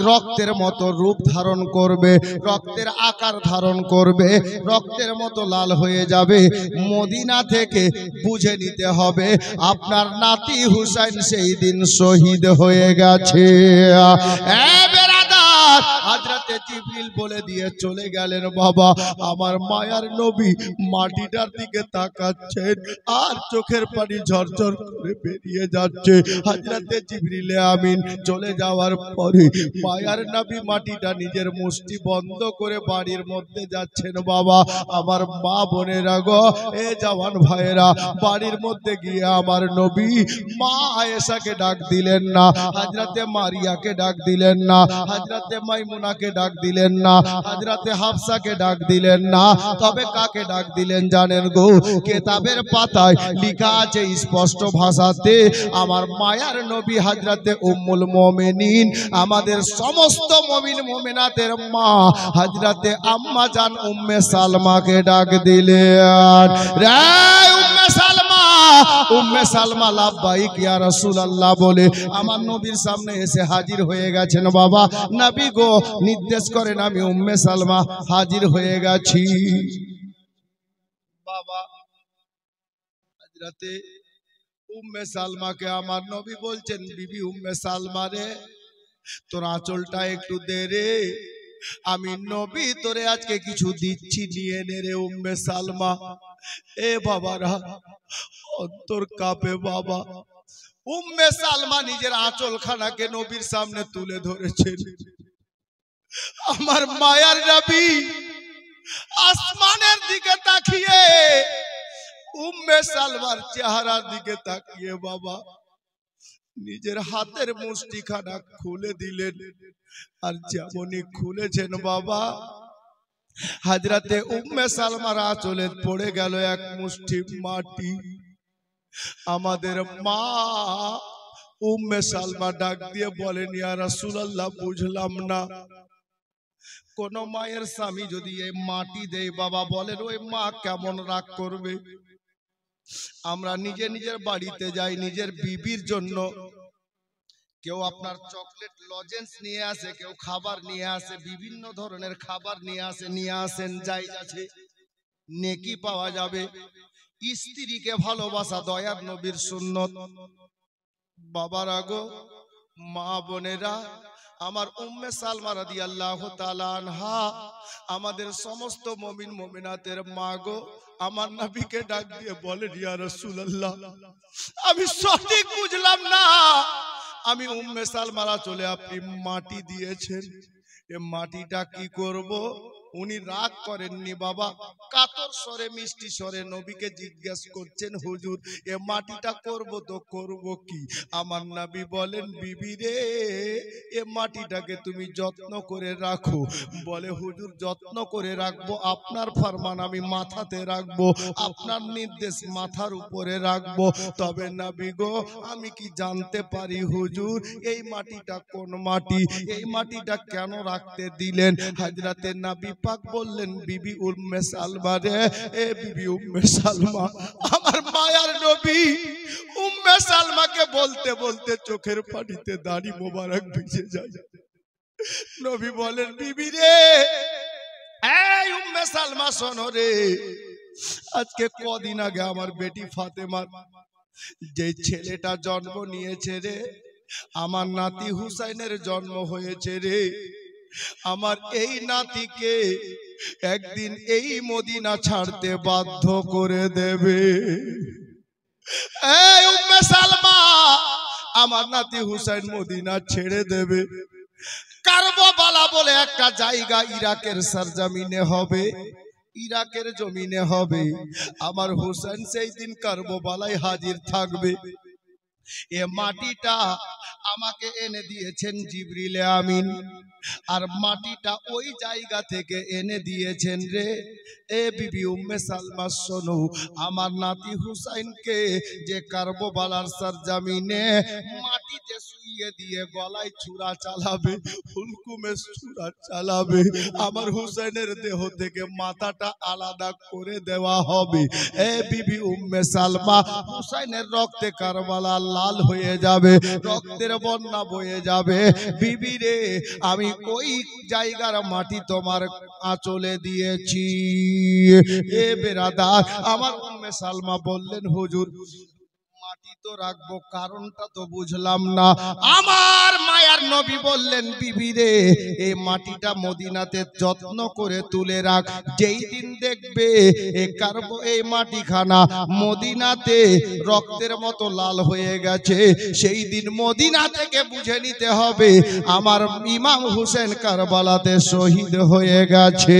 রক্তের মতো রূপ ধারণ করবে, রক্তের আকার ধারণ করবে, রক্তের মতো লাল হয়ে যাবে, মদিনা থেকে বুঝে নিতে হবে আপনার নাতি হুসাইন সেই দিন শহীদ হয়ে গেছে। হযরতে জিবরিল বলে দিয়ে চলে গেলেন। বাবা, আমার মায়ার নবী মাটিটার দিকে তাকাচ্ছেন আর চোখের পানি ঝরঝর করে বেরিয়ে যাচ্ছে। হযরতে জিবরিল আমিন চলে যাওয়ার পরে মায়ার নবী মাটিটা নিজের মুষ্টি বন্ধ করে বাড়ির মধ্যে যাচ্ছেন। বাবা, আমার মা বোনেরা গো, এ জওয়ান ভাইরা, বাড়ির মধ্যে গিয়ে আমার নবী মা আয়েশাকে ডাক দিলেন না, হযরতে মারিয়াকে ডাক দিলেন না, হযরতে মাইমুনাকে ডাক দিলেন না, হযরতে হাফসাকে ডাক দিলেন না, তবে কাকে ডাক দিলেন জানেন গো? কিতাবের পাতায় লেখা আছে স্পষ্ট ভাষাতে, আমার মায়ার নবী হযরতে উম্মুল মুমিনিন, আমাদের সমস্ত মুমিন মুমিনাতের মা হযরতে আম্মা জান উম্মে সালমাকে ডাক দিলেন। রে উম্মে সালমা, উম্মে সালমা লাব্বাইক ইয়া রাসূলুল্লাহ বলে আমার নবীর সামনে এসে হাজির হয়ে গেছেন। বাবা নবী গো নির্দেশ করেন, আমি উম্মে সালমা হাজির হয়ে গেছি। বাবা হযরতে উম্মে সালমাকে আমার নবী বলছেন, বিবি উম্মে সালমা রে, তোর আঁচলটা একটু দে রে, আমি নবী তোরে আজকে কিছু দিচ্ছি, নিয়ে নে রে উম্মে সালমা। এ বাবারা অন্তর কাঁপে বাবা। উম্মে সালমা নিজের আঁচলখানাকে নবীর সামনে তুলে ধরেছেন। আমার মায়ার নবী আসমানের দিকে তাকিয়ে, উম্মে সালমার চেহারার দিকে তাকিয়ে বাবা নিজের হাতের মুষ্টিখানা খুলে দিলেন। আর যেমনই খুলেছেন বাবা, হযরতে উম্মে সালমার আঁচলে পড়ে গেল এক মুষ্টি মাটি। আমাদের মা উম্মে সালমা ডাক দিয়ে বলেন, ইয়া রাসূলুল্লাহ বুঝলাম না, কোন মায়ের স্বামী যদি এই মাটি দেয় বাবা, বলেন ওই মা কেমন রাগ করবে? আমরা নিজে নিজের বাড়িতে যাই নিজের বিবির জন্য, কেউ আপনার চকলেট লজেন্স নিয়ে আসে, কেউ খাবার নিয়ে আসে, বিভিন্ন ধরনের খাবার নিয়ে আসেন, যাই আছে নেকি পাওয়া যাবে। স্ত্রীকে ভালোবাসা দয়ার নবীর সুন্নত। বাবারা গো, মা বোনেরা, আমার উম্মে সালমা রাদিয়াল্লাহু তাআলা আনহা, আমাদের সমস্ত মুমিন মুমিনাতের মা গো, আমার নবীকে ডাক দিয়ে বলেন, ইয়া রাসূলুল্লাহ আমি সঠিক বুঝলাম না, আমি উম্মে সালমারা চলে আপনি মাটি দিয়েছেন, এ মাটিটা কি করব? উনি রাগ করেননি বাবা, কাতর স্বরে মিষ্টি স্বরে নবীকে জিজ্ঞেস করছেন, হুজুর এ মাটিটা করব তো করব কি? আমার নবী বলেন, বিবি রে এ মাটিটাকে তুমি যত্ন করে রাখো। বলে হুজুর যত্ন করে রাখবো, আপনার ফরমান আমি মাথাতে রাখবো, আপনার নির্দেশ মাথার উপরে রাখবো। তবে নবী গো আমি কি জানতে পারি হুজুর এই মাটিটা কোন মাটি, এই মাটিটা কেন রাখতে দিলেন? হযরতে নবী পাক বললেন, বিবি উম্মে সালমা রে, এ বিবি উম্মে সালমা, আমার মায়ার নবী উম্মে সালমাকে বলতে বলতে চোখের পানিতে দাড়ি মোবারক ভিজে যায়। নবী বলেন, বিবি রে, এই উম্মে সালমা শোনো রে, আজকে কদিন আগে আমার বেটি ফাতেমার যে ছেলেটা জন্ম নিয়েছে রে, আমার নাতি হুসাইনের জন্ম হয়েছে রে, আমার এই নাতিকে একদিন এই মদিনা ছাড়তে বাধ্য করে দেবে। এই উম্মে সালমা, আমার নাতি হুসাইন মদিনা ছেড়ে দেবে। কারবালা বলে একটা জায়গা ইরাকের সরজমিনে হবে, ইরাকের জমিনে হবে। আমার হুসাইন সেই দিন কারবালায় হাজির থাকবে। এ মাটিটা আমাকে এনে দিয়েছেন জিবরিল আমিন, আর মাটিটা ওই জায়গা থেকে এনে দিয়েছেন রে। এ বিবি উম্মে সালমা শোনো, আমার নাতি হুসাইনকে যে কারবালার সরজমিনে মাটিতে শুইয়ে দিয়ে গলায় ছুরা চালাবে, হুলকুমে ছুরা চালাবে, আমার হুসাইনের দেহ থেকে মাথাটা আলাদা করে দেওয়া হবে। এ বিবি উম্মে সালমা, হুসাইনের রক্তে কারবালা লাল হয়ে যাবে, রক্তের বন্যা বয়ে যাবে। বিবি রে, আমি ওই জায়গার মাটি তোমার আঁচলে দিয়েছি। এ বেরাদার, আমার উম্মে সালমা বললেন, হুজুর মাটি তো রাখবো, কারণটা তো বুঝলাম না। আমার মায়ার নবী বললেন, বিবি রে এই মাটিটা মদিনাতে যত্ন করে তুলে রাখ, যেই দিন দেখবে এই মাটিখানা মদিনাতে রক্তের মতো লাল হয়ে গেছে, সেই দিন মদিনা থেকে বুঝে নিতে হবে আমার ইমাম হুসেন কারবালাতে শহীদ হয়ে গেছে।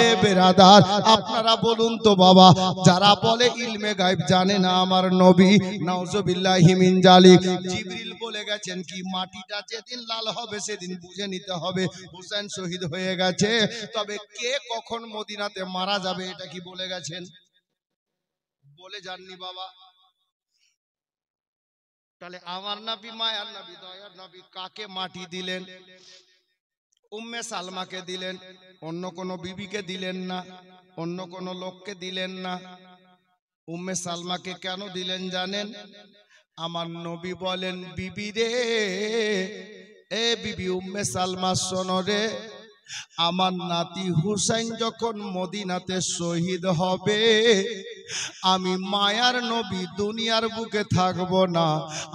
এ বেরাদার, আপনারা বলুন তো বাবা, যারা বলে ইলমে গায়ব জানে না আমার নবী, নাউজুবিল্লাহি মিন জালিক, জিবরিল বলে গেছেন কি মাটিটা যেদিন লাল হবে সেদিন বুঝে নিতে হবে হুসাইন শহীদ হয়ে গেছে। তবে কে কখন মদিনাতে মারা যাবে এটা কি বলে গেছেন? বলে যাননি বাবা। তাহলে আমার নবী, মায়ার নবী, দয়ার নবী কাকে মাটি দিলেন? উম্মে সালমাকে দিলেন, অন্য কোনো বিবিকে দিলেন না, অন্য কোনো লোককে দিলেন না। উম্মে সালমাকে কেন দিলেন জানেন? আমার নবী বলেন, বিবি রে, এ বিবি উম্মে সালমা শোনো রে, আমার নাতি হুসাইন যখন মদিনাতে শহীদ হবে, আমি মায়ার নবী দুনিয়ার বুকে থাকবো না,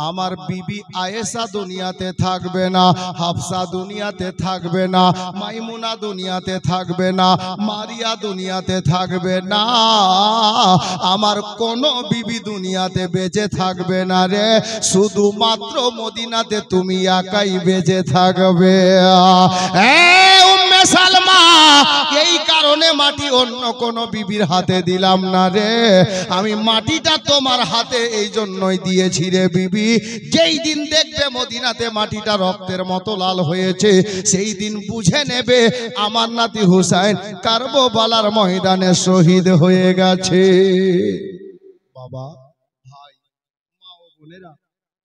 আমার বিবি আয়েশা দুনিয়াতে থাকবে না, হাফসা দুনিয়াতে থাকবে না, মাইমুনা দুনিয়াতে থাকবে না, মারিয়া দুনিয়াতে থাকবে না, আমার কোন বিবি দুনিয়াতে বেঁচে থাকবে না রে, শুধুমাত্র মদিনাতে তুমি একাই বেঁচে থাকবে। উম্মে সালমা, এই কারণে মাটি অন্য কোন বিবির হাতে দিলাম না রে, আমি মাটিটা তোমার হাতে এই জন্যই দিয়েছি রে বিবি, যেই দিন দেখবে মদিনাতে মাটিটা রক্তের মতো লাল হয়েছে, সেই দিন বুঝে নেবে আমার নাতি হুসাইন কারবালার ময়দানে শহীদ হয়ে গেছে। বাবা, ভাই, মা ও বোনেরা,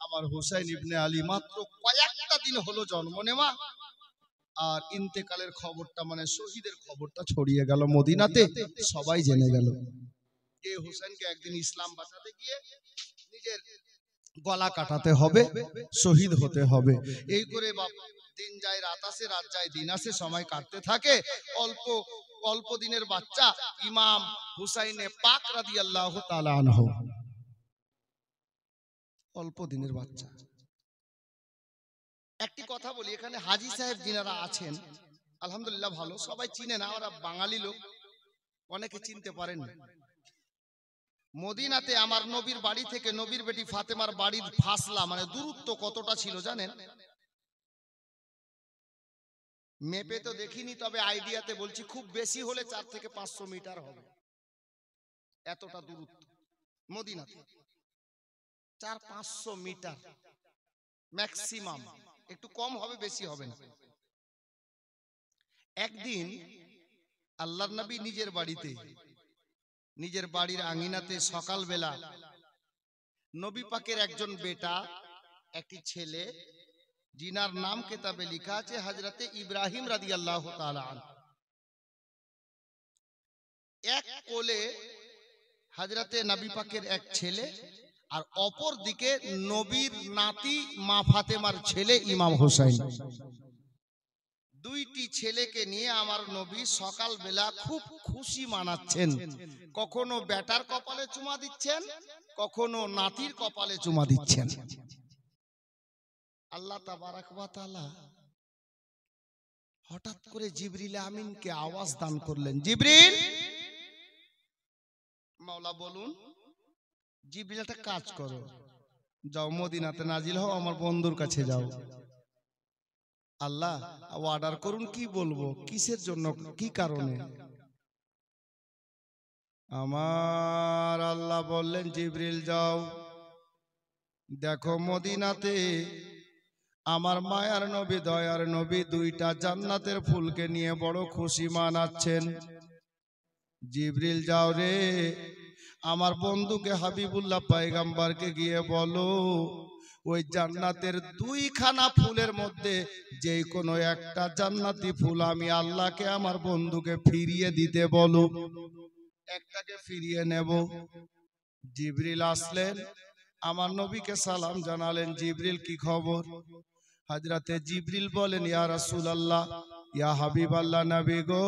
আমার হুসাইন ইবনে আলী মাত্র কয়েকটা দিন হলো জন্ম নেওয়া, আর ইন্তেকালের খবরটা মানে শহীদের খবরটা ছড়িয়ে গেল মদিনাতে, সবাই জেনে গেল। এই হুসাইনকে একদিন ইসলাম বাঁচাতে গিয়ে নিজের গলা কাটাতে হবে, শহীদ হতে হবে। এই করে দিন যায় রাত আসে, রাত যায় দিন আসে, সময় কাটতে থাকে। অল্প অল্প দিনের বাচ্চা ইমাম হুসাইনে পাক রাদিয়াল্লাহু তাআলা আনহু, অল্প দিনের বাচ্চা। একটি কথা বলি, এখানে হাজী সাহেব যিনারা আছেন আলহামদুলিল্লাহ ভালো, সবাই চিনে না, ওরা বাঙালি লোক, অনেকে চিনতে পারেন না। মদিনাতে আমার নবীর বাড়ি থেকে নবীর বেটি ফাতেমার বাড়ির ফাসলা মানে দূরত্ব কতটা ছিল জানেন? মেপে তো দেখিনি, তবে আইডিয়াতে বলছি, খুব বেশি হলে 4 থেকে 500 মিটার হবে, এতটা দূরত্ব মদিনাতে, 400-500 মিটার ম্যাক্সিমাম, একটু কম হবে, বেশি হবে না। একদিন আল্লাহর নবী নিজের বাড়িতে, নিজের বাড়ির আঙিনাতে সকালবেলা নবী পাকের একজন বেটা, একটি ছেলে, জিনার নাম কিতাবে লেখা আছে হযরতে ইব্রাহিম রাদিয়াল্লাহু তাআলা আনহু, এক কোলে হযরতে নবী পাকের এক ছেলে, আর অপর দিকে নবীর নাতি মা ফাতেমার ছেলে ইমাম হুসাইন। দুইটি ছেলেকে নিয়ে আমার নবী সকালবেলা খুব খুশি মানাচ্ছেন, কখনো বেটার কপালে চুমা দিচ্ছেন, কখনো নাতির কপালে চুমা দিচ্ছেন। আল্লাহ তাবারাক ওয়া তাআলা হঠাৎ করে জিবরিল আমিনকে আওয়াজ দান করলেন, জিবরিল, মাওলা বলুন, জিবরিল একটা কাজ করো, যাও মদিনাতে নাজিল হও, আমার বন্ধুর কাছে যাও। আল্লাহ অর্ডার করুন, কি বলবো, কিসের জন্য, কি কারণে? আমার আল্লাহ বললেন, জিবরিল যাও, দেখো মদিনাতে আমার মায়ার নবী, দয়ার নবী দুইটা জান্নাতের ফুলকে নিয়ে বড় খুশি মানাচ্ছেন। জিবরিল যাও রে, আমার বন্ধুকে হাবিবুল্লাহ পয়গম্বরকে গিয়ে বলো, ওই জান্নাতের দুইখানা ফুলের মধ্যে যে কোনো একটা জান্নাতি ফুল আমি আল্লাহকে আমার বন্ধুকে ফিরিয়ে দিতে বলো, একটাকে ফিরিয়ে নেব। জিবরিল আসলেন, আমার নবীকে সালাম জানালেন, জিবরিল কি খবর? হযরতে জিবরিল বলেন, ইয়া রাসূলুল্লাহ, ইয়া হাবিবাল্লাহ নবী গো,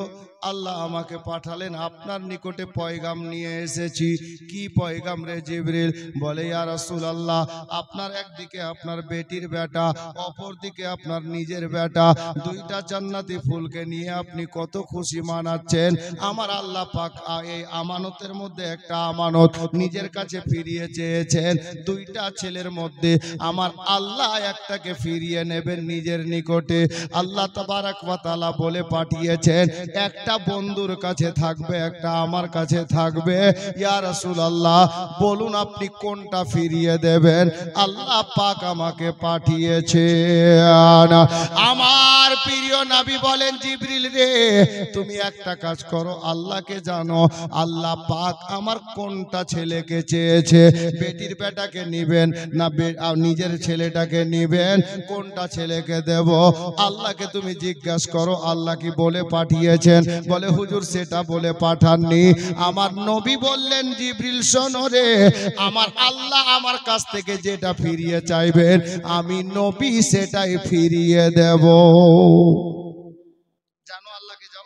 আল্লাহ আমাকে পাঠালেন, আপনার নিকটে পয়গাম নিয়ে এসেছি। কি পয়গাম রে জিবরিল? বলে, ইয়া রাসূলুল্লাহ, আপনার একদিকে আপনার বেটির বেটা, অপর দিকে আপনার নিজের বেটা, দুইটা জান্নাতি ফুলকে নিয়ে আপনি কত খুশি মানাচ্ছেন। আমার আল্লাহ পাক এই আমানতের মধ্যে একটা আমানত নিজের কাছে ফিরিয়ে চেয়েছেন, দুইটা ছেলের মধ্যে আমার আল্লাহ একটাকে ফিরিয়ে নেবেন নিজের নিকটে। আল্লাহ তাবারাক ওয়া তাআলা তাআলা বলে পাঠিয়েছেন, একটা বন্ধুর কাছে থাকবে, একটা আমার কাছে থাকবে। ইয়া রাসূলুল্লাহ, বলুন আপনি কোনটা ফিরিয়ে দেবেন? আল্লাহ পাক আমাকে পাঠিয়েছেন। আমার প্রিয় নবী বলেন, জিবরিল রে, তুমি একটা কাজ করো, আল্লাহকে জানো, আল্লাহ পাক আমার কোনটা ছেলেকে চেয়েছে, বেটির বেটাকে নিবেন না নিজের ছেলেটাকে নিবেন, কোনটা ছেলেকে দেব? আল্লাহকে তুমি জিজ্ঞাসা করো, আল্লাহ কি বলে পাঠিয়েছেন? বলে হুজুর সেটা বলে পাঠাননি। আমার নবী বললেন, জিবরিল শোনো রে, আমার আল্লাহ আমার কাছ থেকে যেটা ফিরিয়ে চাইবেন আমি নবী সেটাই ফিরিয়ে দেব। জানো আল্লাহকে, যাও।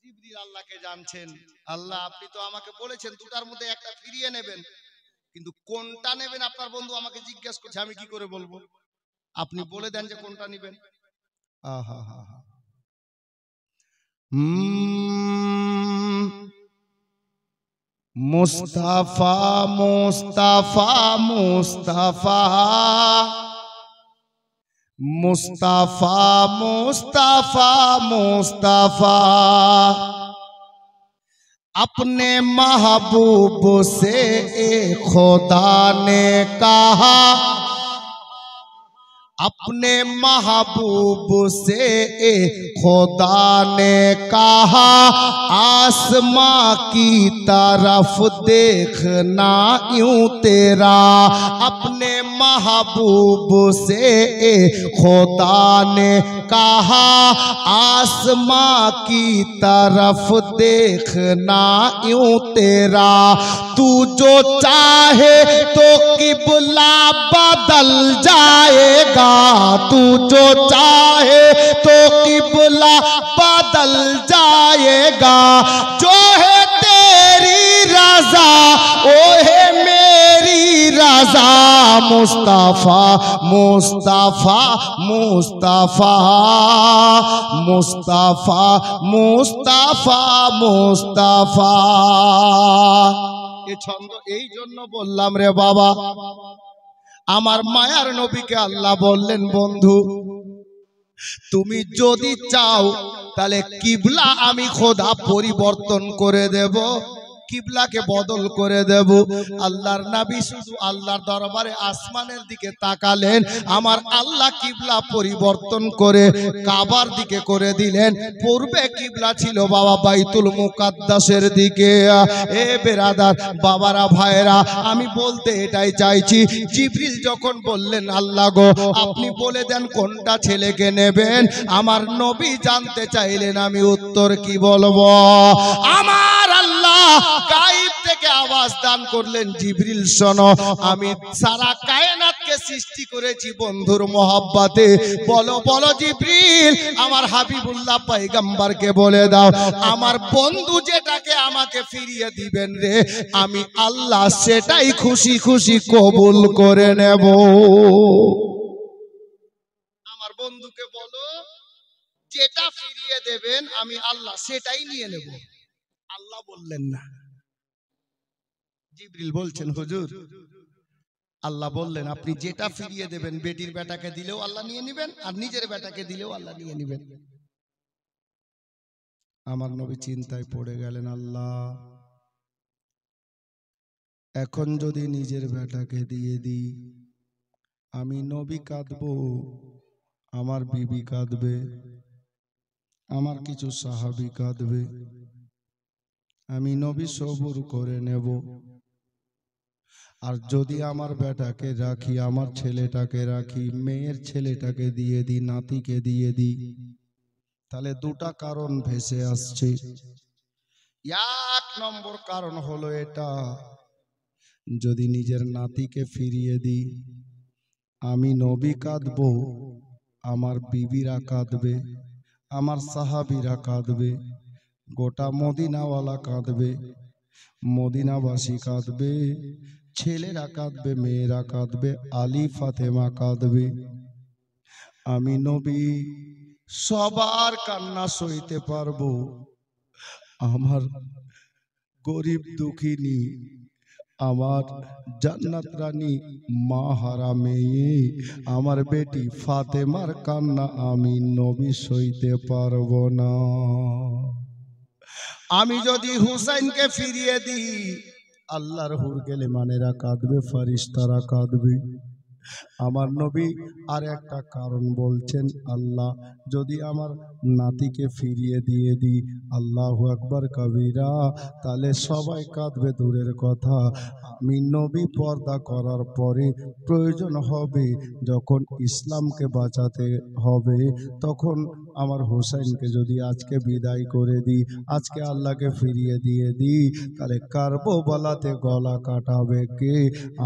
জিবরিল আল্লাহকে জানছেন, আল্লাহ আপনি তো আমাকে বলেছেন দুটার মধ্যে একটা ফিরিয়ে নেবেন, কিন্তু কোনটা নেবেন আপনার বন্ধু আমাকে জিজ্ঞেস করছে, আমি কি করে বলবো? আপনি বলে দেন যে কোনটা নেবেন। আহা হা হা। মুস্তাফা মুস্তাফা মুস্তাফা মুস্তাফা মুস্তাফা মুস্তাফা अपने महबूब से खुदा ने कहा, अपने महबूब से खुदा ने कहा, आसमां की तरफ देखना यूं तेरा। अपने महबूब से खुदा ने कहा, आसमां की तरफ देखना यूं तेरा। तू जो चाहे तो किबला बदल जाएगा, तू जो चाहे तो किबला बदल जाएगा। जो है तेरी रजा ओ है मेरी रजा। मुस्तफा मुस्तफा मुस्तफा मुस्तफा मुस्तफा मुस्तफा। ये छंद এই জন্য বললাম রে বাবা, আমার মায়ার নবীকে আল্লাহ বললেন, বন্ধু তুমি যদি চাও তাহলে কিবলা আমি খোদা পরিবর্তন করে দেব, কিবলাকে বদল করে দেব। আল্লাহর নবী শুধু আল্লাহর দরবারে আসমানের দিকে তাকালেন, আমার আল্লাহ কিবলা পরিবর্তন করে কাবার দিকে করে দিলেন। পূর্বে কিবলা ছিল বাবা বাইতুল মুকাদ্দাসের দিকে। এ বেরাদার বাবারা ভাইরা, আমি বলতে এটাই চাইছি, জিবরিল যখন বললেন আল্লাহ গো আপনি বলে দেন কোনটা ছেলেকে নেবেন, আমার নবী জানতে চাইলেন আমি উত্তর কি বলবো। আমার আল্লাহ গায়েব থেকে আওয়াজ দান করলেন, জিবরিল শোনো, আমি সারা কায়নাতকে সৃষ্টি করেছি বন্ধুর মহব্বতে। বলো বলো জিবরিল, আমার হাবিবুল্লাহ পয়গম্বরকে বলে দাও আমার বন্ধু যেটাকে আমাকে ফিরিয়ে দিবেন রে, আমি আল্লাহ সেটাই খুশি খুশি কবুল করে নেব। আমার বন্ধুকে বলো যেটা ফিরিয়ে দেবেন আমি আল্লাহ সেটাই নিয়ে নেব। আল্লাহ বললেন না, জিবরিল বলছেন হুজুর আল্লাহ বললেন আপনি যেটা ফিরিয়ে দেবেন, বেটির বেটাকে দিলেও আল্লাহ নিয়ে নেবেন আর নিজের বেটাকে দিলেও আল্লাহ নিয়ে নেবেন। আমার নবী চিন্তায় পড়ে গেলেন, আল্লাহ এখন যদি নিজের বেটাকে দিয়ে দিই আমি নবী কাঁদবো, আমার বিবি কাঁদবে, আমার কিছু সাহাবী কাঁদবে, আমি নবী সবুর করে নেব। আর যদি আমার বেটাকে রাখি, আমার ছেলেটাকে রাখি, মেয়ের ছেলেটাকে দিয়ে দিই, নাতিকে দিয়ে দিই, তাহলে দুটা কারণ ভেসে আসছে। এক নম্বর কারণ হলো এটা, যদি নিজের নাতিকে ফিরিয়ে দিই আমি নবী কাঁদবো, আমার বিবিরা কাঁদবে, আমার সাহাবীরা কাঁদবে, গোটা মদিনাওয়ালা কাঁদবে, মদিনাবাসী কাঁদবে, ছেলেরা কাঁদবে, মেয়েরা কাঁদবে, আলী ফাতেমা কাঁদবে। আমি নবী সবার কান্না সইতে পারবো, আমার গরিব দুঃখিনী, আমার জান্নাত রানী মা হারা মেয়ে আমার বেটি ফাতেমার কান্না আমি নবী সইতে পারবো না। আমি যদি হুসাইনকে ফিরিয়ে দিই আল্লাহর হুর গেলে মানেরা কাঁদবে, ফারিস্তারা কাঁদবে। আমার নবী আর একটা কারণ বলছেন, আল্লাহ যদি আমার নাতিকে ফিরিয়ে দিয়ে দিই আল্লাহু আকবার কবিরা, তাহলে সবাই কাঁদবে দূরের কথা। আমি নবী পর্দা করার পরে প্রয়োজন হবে যখন ইসলামকে বাঁচাতে হবে, তখন আমার হোসেনকে যদি আজকে বিদায় করে দিই, আজকে আল্লাহকে ফিরিয়ে দিয়ে দিই, তাহলে কারবালাতে গলা কাটাবে কে?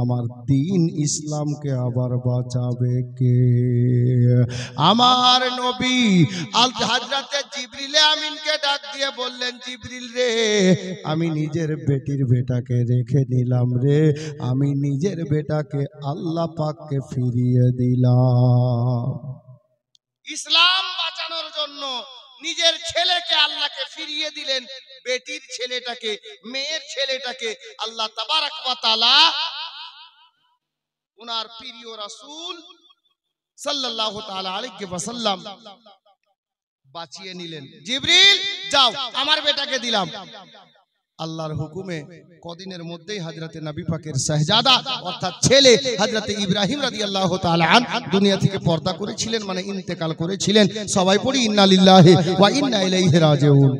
আমার দ্বীন ইসলামকে আবার বাঁচাবে কে? আমার নবী হযরতে জিবরিল আমিনকে ডাক দিয়ে বললেন, জিবরিল রে, আমি নিজের বেটির বেটাকে রেখে নিলাম রে, আমি নিজের বেটাকে আল্লাহ পাককে ফিরিয়ে দিলাম। ইসলাম বাঁচানোর জন্য নিজের ছেলেকে আল্লাহকে ফিরিয়ে দিলেন, বেটির ছেলেটাকে, মেয়ের ছেলেটাকে আল্লাহ তাবারক ওয়া তাআলা উনার প্রিয় রাসূল সাল্লাল্লাহু তাআলা আলাইহি ওয়াসাল্লাম বাঁচিয়ে নিলেন। জিবরিল যাও, আমার বেটাকে দিলাম। আল্লাহর হুকুমে কদিনের মধ্যেই হযরতে নবী পাকের শাহজাদা অর্থাৎ ছেলে হযরতে ইব্রাহিম রাদিয়াল্লাহু তাআলা আন দুনিয়া থেকে পর্দা করেছিলেন, মানে ইন্তেকাল করেছিলেন। সবাই পড়ি ইন্না লিল্লাহি ওয়া ইন্না ইলাইহি রাজিউন।